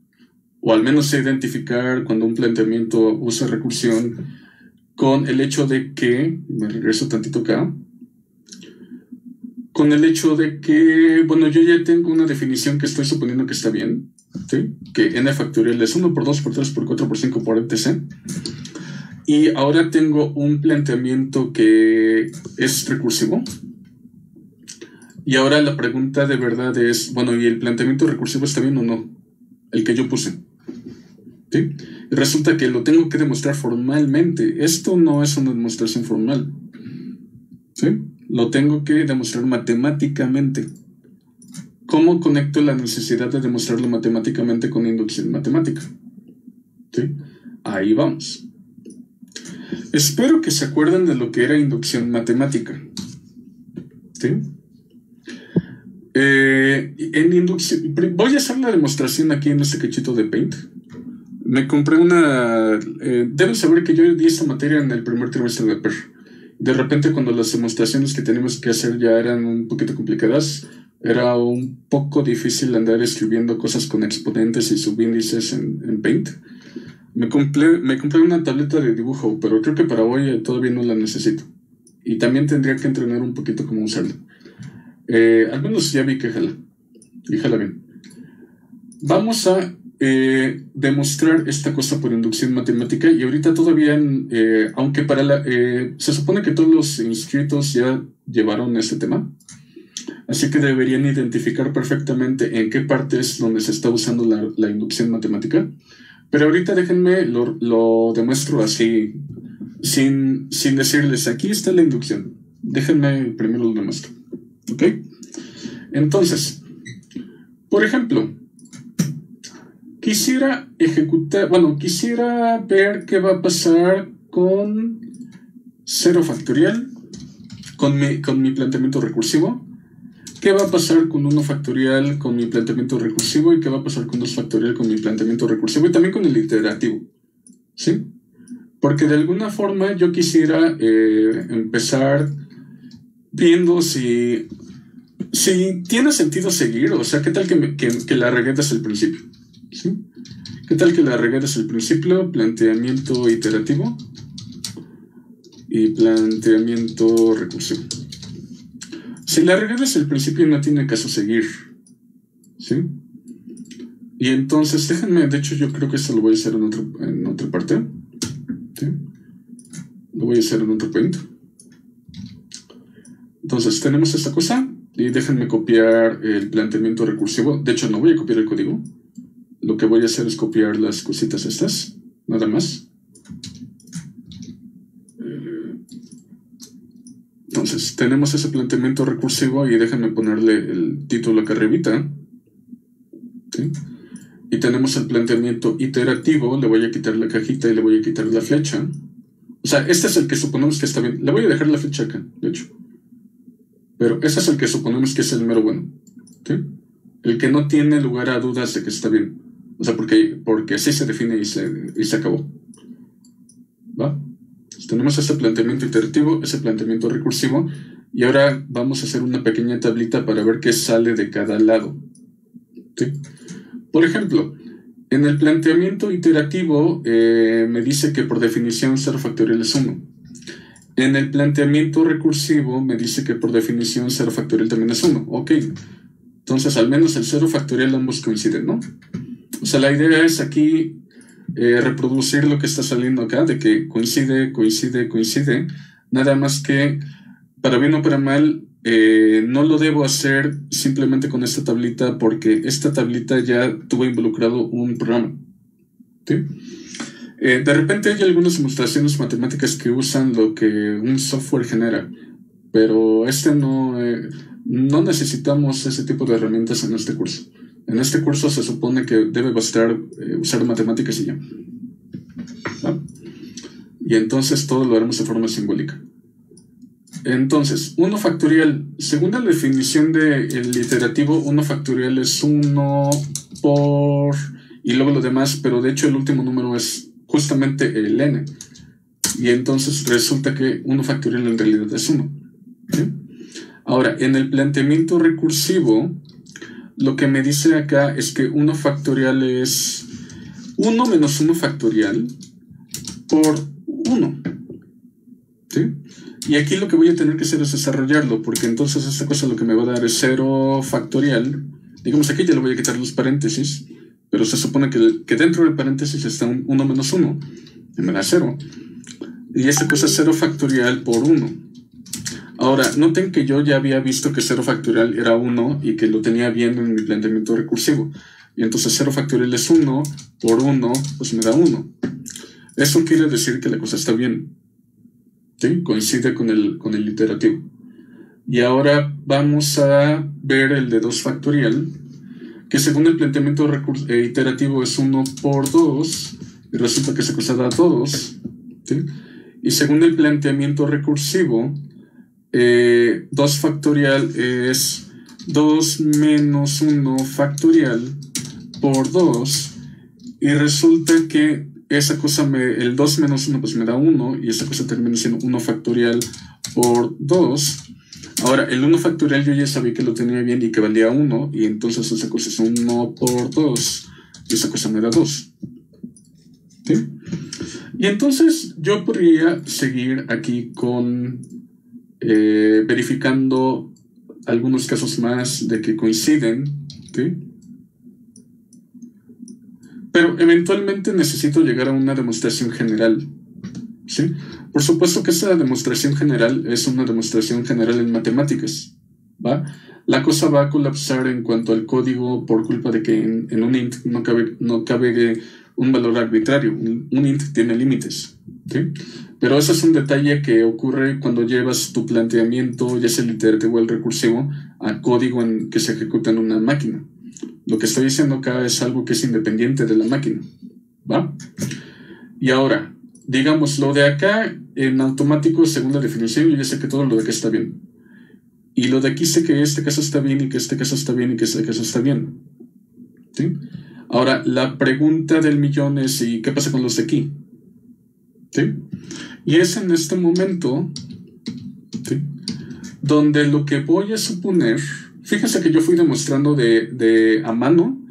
o al menos sé identificar cuando un planteamiento usa recursión, con el hecho de que, me regreso tantito acá, con el hecho de que, bueno, yo ya tengo una definición que estoy suponiendo que está bien, ¿sí? Que n factorial es 1 por 2 por 3 por 4 por 5 por etc. Y ahora tengo un planteamiento que es recursivo. Y ahora la pregunta de verdad es, bueno, ¿y el planteamiento recursivo está bien o no? El que yo puse, ¿sí? Y resulta que lo tengo que demostrar formalmente. Esto no es una demostración formal, ¿sí? Lo tengo que demostrar matemáticamente. ¿Cómo conecto la necesidad de demostrarlo matemáticamente con inducción matemática? ¿Sí? Ahí vamos. Espero que se acuerden de lo que era inducción matemática, ¿sí? En inducción, voy a hacer la demostración aquí en este cachito de Paint. Me compré una... deben saber que yo di esta materia en el primer trimestre de PER. De repente, cuando las demostraciones que teníamos que hacer ya eran un poquito complicadas, era un poco difícil andar escribiendo cosas con exponentes y subíndices en Paint. Me compré una tableta de dibujo, pero creo que para hoy todavía no la necesito. Y también tendría que entrenar un poquito cómo usarla. Al menos ya vi que jala. Y jala bien. Vamos a demostrar esta cosa por inducción matemática. Y ahorita todavía, aunque se supone que todos los inscritos ya llevaron este tema. Así que deberían identificar perfectamente en qué parte es donde se está usando la inducción matemática. Pero ahorita déjenme lo demuestro así, sin decirles, aquí está la inducción. Déjenme primero lo demuestro. ¿Ok? Entonces, por ejemplo, quisiera ver qué va a pasar con 0 factorial, con mi planteamiento recursivo. ¿Qué va a pasar con 1 factorial con mi planteamiento recursivo? ¿Y qué va a pasar con 2 factorial con mi planteamiento recursivo? Y también con el iterativo, ¿sí? Porque de alguna forma yo quisiera empezar viendo si tiene sentido seguir. O sea, ¿qué tal que la regué desde el principio? ¿Sí? ¿Qué tal que la regué desde el principio? Planteamiento iterativo y planteamiento recursivo. Si la regué desde el principio no tiene caso seguir, ¿sí? Y entonces, déjenme, de hecho yo creo que esto lo voy a hacer en otra parte, ¿sí? Lo voy a hacer en otro Paint. Entonces, tenemos esta cosa y déjenme copiar el planteamiento recursivo. De hecho, no voy a copiar el código. Lo que voy a hacer es copiar las cositas estas, nada más. Entonces, tenemos ese planteamiento recursivo y déjenme ponerle el título acá arribita, ¿sí? Y tenemos el planteamiento iterativo, le voy a quitar la cajita y le voy a quitar la flecha. O sea, este es el que suponemos que está bien. Le voy a dejar la flecha acá, de hecho. Pero ese es el que suponemos que es el mero bueno, ¿sí? El que no tiene lugar a dudas de que está bien. O sea, porque así se define y se acabó. ¿Va? Entonces, tenemos ese planteamiento iterativo, ese planteamiento recursivo, Y ahora vamos a hacer una pequeña tablita para ver qué sale de cada lado. ¿Sí? Por ejemplo, en el planteamiento iterativo me dice que por definición 0 factorial es 1. En el planteamiento recursivo me dice que por definición 0 factorial también es 1. Ok. Entonces al menos el 0 factorial ambos coinciden, ¿no? O sea, la idea es aquí reproducir lo que está saliendo acá, de que coincide. Nada más que, para bien o para mal, no lo debo hacer simplemente con esta tablita, porque esta tablita ya tuvo involucrado un programa. ¿Sí? De repente hay algunas demostraciones matemáticas que usan lo que un software genera, pero no necesitamos ese tipo de herramientas en este curso. En este curso se supone que debe bastar usar matemáticas y ya. ¿Va? Y entonces todo lo haremos de forma simbólica. Entonces, 1 factorial, según la definición del iterativo, 1 factorial es 1 por... y luego lo demás, pero de hecho el último número es justamente el n. Y entonces resulta que 1 factorial en realidad es 1. ¿Sí? Ahora, en el planteamiento recursivo, lo que me dice acá es que 1 factorial es 1 menos 1 factorial por 1. ¿Sí? Y aquí lo que voy a tener que hacer es desarrollarlo, porque entonces esta cosa lo que me va a dar es 0 factorial. Digamos, aquí ya le voy a quitar los paréntesis, pero se supone que dentro del paréntesis está un 1 menos 1, y me da 0. Y esta cosa es 0 factorial por 1. Ahora, noten que yo ya había visto que 0 factorial era 1 y que lo tenía bien en mi planteamiento recursivo. Y entonces 0 factorial es 1 por 1, pues me da 1. Eso quiere decir que la cosa está bien. ¿Sí? Coincide con el iterativo. Y ahora vamos a ver el de 2 factorial, que según el planteamiento iterativo es 1 por 2, y resulta que esa cosa da 2. ¿Sí? Y según el planteamiento recursivo, 2 factorial es 2 menos 1 factorial por 2, y resulta que esa cosa, el 2 menos 1 pues me da 1, y esa cosa termina siendo 1 factorial por 2. Ahora, el 1 factorial yo ya sabía que lo tenía bien y que valía 1, y entonces esa cosa es 1 por 2, y esa cosa me da 2. ¿Sí? Y entonces yo podría seguir aquí con verificando algunos casos más de que coinciden. ¿Sí? Pero eventualmente necesito llegar a una demostración general. ¿Sí? Por supuesto que esa demostración general es una demostración general en matemáticas. ¿Va? La cosa va a colapsar en cuanto al código por culpa de que en un int no cabe un valor arbitrario. Un int tiene límites. ¿Sí? Pero ese es un detalle que ocurre cuando llevas tu planteamiento, ya sea el iterativo o el recursivo, a código que se ejecuta en una máquina. Lo que estoy diciendo acá es algo que es independiente de la máquina. ¿Va? Y ahora, digamos, lo de acá en automático, según la definición, yo ya sé que todo lo de acá está bien. Y lo de aquí sé que este caso está bien, y que este caso está bien, y que este caso está bien. ¿Sí? Ahora, la pregunta del millón es: ¿y qué pasa con los de aquí? ¿Sí? Y es en este momento, ¿sí?, donde lo que voy a suponer... Fíjense que yo fui demostrando a mano,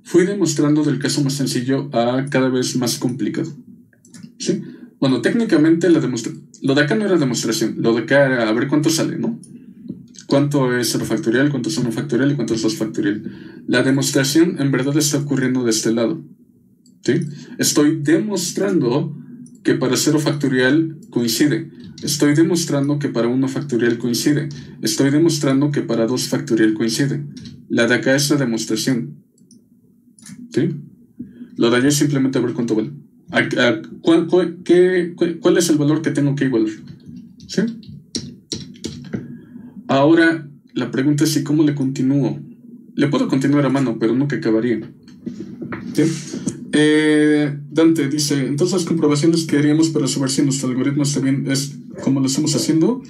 fui demostrando del caso más sencillo a cada vez más complicado. ¿Sí? Bueno, técnicamente lo de acá no era demostración, lo de acá era a ver cuánto sale, ¿no? ¿Cuánto es 0 factorial, cuánto es 1 factorial y cuánto es 2 factorial? La demostración en verdad está ocurriendo de este lado. ¿Sí? Estoy demostrando que para 0 factorial coincide. Estoy demostrando que para 1 factorial coincide. Estoy demostrando que para 2 factorial coincide. La de acá es la demostración. ¿Sí? Lo de allá es simplemente a ver cuánto vale. ¿Cuál es el valor que tengo que igualar? ¿Sí? Ahora, la pregunta es: ¿y cómo le continúo? Le puedo continuar a mano, pero nunca acabaría. ¿Sí? Dante dice: entonces las comprobaciones que haríamos para saber si nuestro algoritmo está bien es como lo estamos haciendo.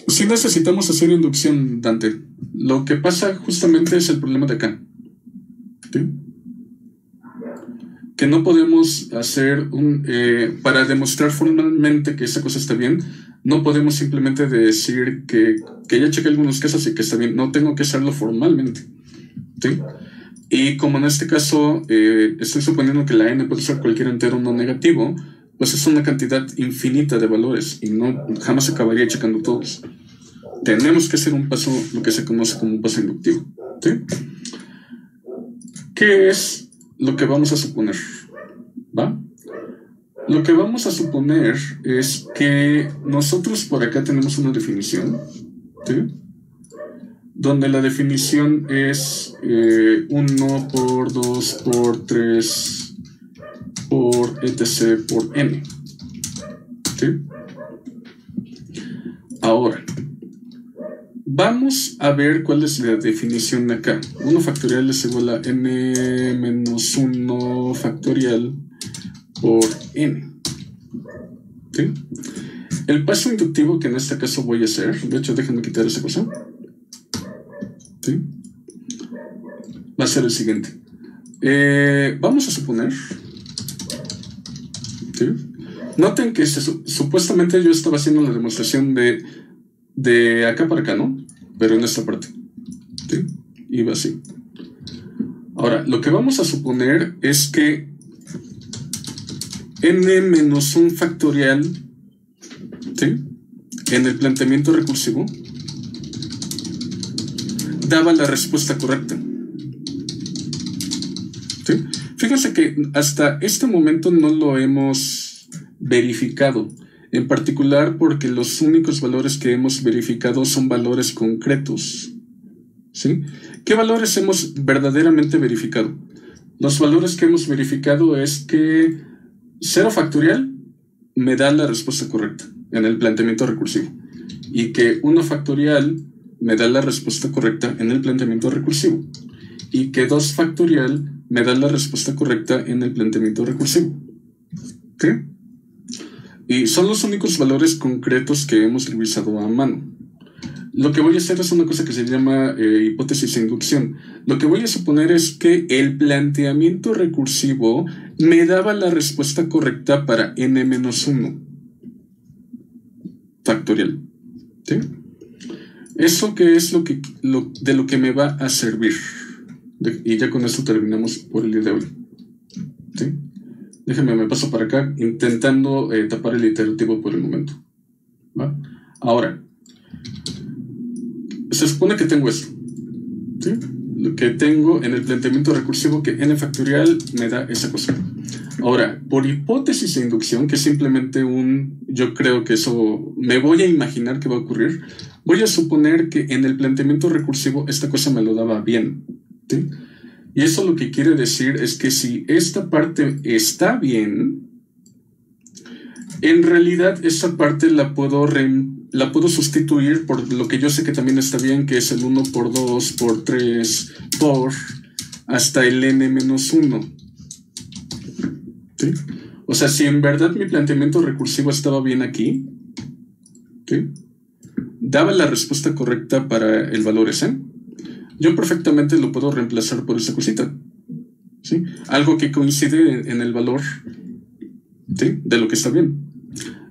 Sí necesitamos hacer inducción, Dante. Lo que pasa justamente es el problema de acá. ¿Sí? Que no podemos hacer para demostrar formalmente que esa cosa está bien, No podemos simplemente decir que ya chequé algunos casos y que está bien. No, tengo que hacerlo formalmente. ¿Sí? Y como en este caso estoy suponiendo que la n puede ser cualquier entero no negativo, pues es una cantidad infinita de valores y no jamás acabaría checando todos. Tenemos que hacer un paso, lo que se conoce como un paso inductivo. ¿Sí? ¿Qué es lo que vamos a suponer? ¿Va? Lo que vamos a suponer es que nosotros por acá tenemos una definición, ¿sí? Donde la definición es 1 por 2 por 3 por etc por n. ¿Sí? Ahora, vamos a ver cuál es la definición de acá. 1 factorial es igual a n menos 1 factorial por n. ¿Sí? El paso inductivo que en este caso voy a hacer, de hecho déjenme quitar esa cosa, ¿sí? Va a ser el siguiente. Vamos a suponer, ¿sí? Noten que supuestamente yo estaba haciendo la demostración de acá para acá, ¿no? Pero en esta parte, ¿sí? Iba así. Ahora, lo que vamos a suponer es que n menos un factorial, ¿sí? En el planteamiento recursivo daba la respuesta correcta. ¿Sí? Fíjense que hasta este momento no lo hemos verificado, en particular porque los únicos valores que hemos verificado son valores concretos. ¿Sí? ¿Qué valores hemos verdaderamente verificado? Los valores que hemos verificado es que 0 factorial me da la respuesta correcta en el planteamiento recursivo y que 1 factorial me da la respuesta correcta en el planteamiento recursivo y que 2 factorial me da la respuesta correcta en el planteamiento recursivo. ¿Sí? Y son los únicos valores concretos que hemos revisado a mano. Lo que voy a hacer es una cosa que se llama hipótesis de inducción. Lo que voy a suponer es que el planteamiento recursivo me daba la respuesta correcta para n-1 factorial. ¿Sí? ¿Eso qué es de lo que me va a servir? Y ya con esto terminamos por el día de hoy. ¿Sí? Déjenme, me paso para acá intentando tapar el iterativo por el momento. ¿Va? Ahora, se supone que tengo esto. ¿Sí? Lo que tengo en el planteamiento recursivo que n factorial me da esa cosa. Ahora, por hipótesis de inducción, que es simplemente yo creo que eso me voy a imaginar que va a ocurrir, voy a suponer que en el planteamiento recursivo esta cosa me lo daba bien. ¿Sí? Y eso lo que quiere decir es que si esta parte está bien, en realidad esa parte la puedo sustituir por lo que yo sé que también está bien, que es el 1 por 2 por 3 por hasta el n-1. ¿Sí? O sea, si en verdad mi planteamiento recursivo estaba bien aquí, ¿sí? Daba la respuesta correcta para el valor ese, yo perfectamente lo puedo reemplazar por esa cosita. ¿Sí? Algo que coincide en el valor, ¿sí? De lo que está bien.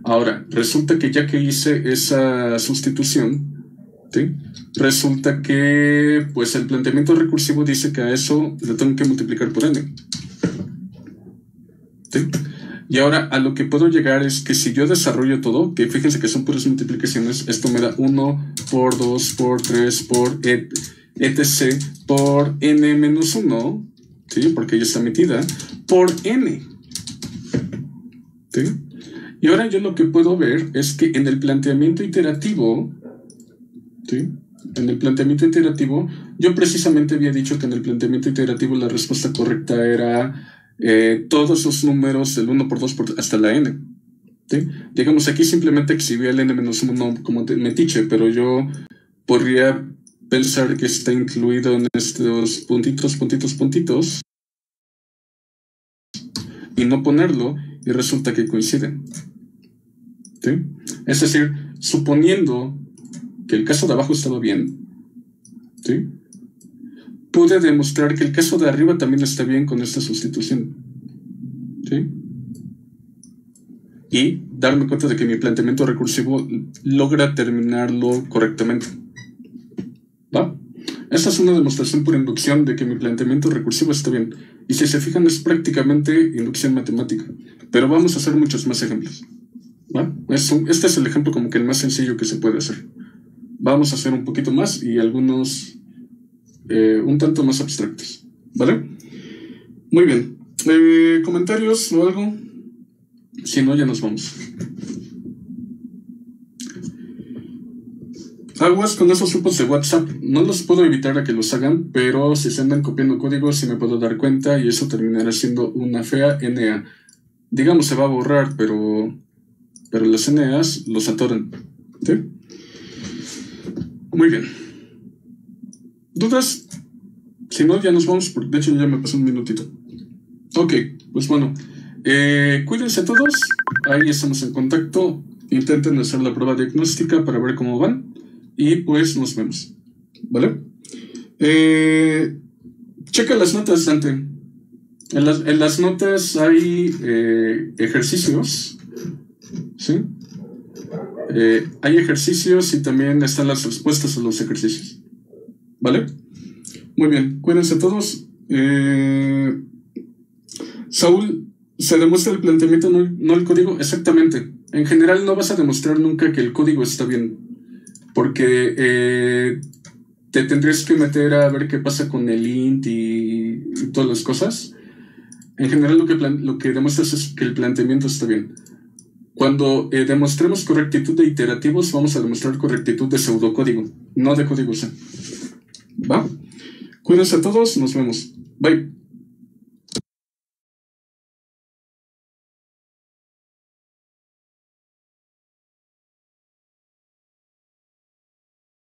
Ahora, resulta que ya que hice esa sustitución, ¿sí? Resulta que pues el planteamiento recursivo dice que a eso le tengo que multiplicar por n. ¿Sí? Y ahora a lo que puedo llegar es que si yo desarrollo todo, que fíjense que son puras multiplicaciones, esto me da 1 por 2 por 3 por etc por n-1, ¿sí? Porque ya está metida, por n. ¿Sí? Y ahora yo lo que puedo ver es que en el planteamiento iterativo, ¿sí? En el planteamiento iterativo, yo precisamente había dicho que en el planteamiento iterativo la respuesta correcta era todos los números del 1 por 2 hasta la n. ¿Sí? Digamos, aquí simplemente exhibía el n-1 como metiche, pero yo podría pensar que está incluido en estos puntitos, y no ponerlo, y resulta que coinciden. ¿Sí? Es decir, suponiendo que el caso de abajo estaba bien, ¿sí? Pude demostrar que el caso de arriba también está bien con esta sustitución. ¿Sí? y darme cuenta de que mi planteamiento recursivo logra terminarlo correctamente. ¿Va? Esta es una demostración por inducción de que mi planteamiento recursivo está bien. Y si se fijan, es prácticamente inducción matemática. Pero vamos a hacer muchos más ejemplos. ¿Va? Este es el ejemplo como que el más sencillo que se puede hacer. Vamos a hacer un poquito más y algunos un tanto más abstractos. ¿Vale? Muy bien. ¿Comentarios o algo? Si no, ya nos vamos. Aguas con esos grupos de WhatsApp. No los puedo evitar a que los hagan, pero si se andan copiando códigos sí me puedo dar cuenta y eso terminará siendo una fea NA. Digamos, se va a borrar, pero las NAs los atoran. ¿Sí? Muy bien. ¿Dudas? Si no, ya nos vamos. De hecho, ya me pasó un minutito. Ok, pues bueno. Cuídense todos. Ahí estamos en contacto. Intenten hacer la prueba diagnóstica para ver cómo van. Y pues nos vemos. ¿Vale? Checa las notas, Dante. En las notas hay ejercicios. ¿Sí? Hay ejercicios y también están las respuestas a los ejercicios. ¿Vale? Muy bien. Cuídense todos. Saúl, ¿se demuestra el planteamiento, no el código? Exactamente. En general no vas a demostrar nunca que el código está bien. Porque te tendrías que meter a ver qué pasa con el int y todas las cosas. En general lo que demuestras es que el planteamiento está bien. Cuando demostremos correctitud de iterativos, vamos a demostrar correctitud de pseudocódigo, no de código C. ¿Va? Cuídense a todos, nos vemos. Bye.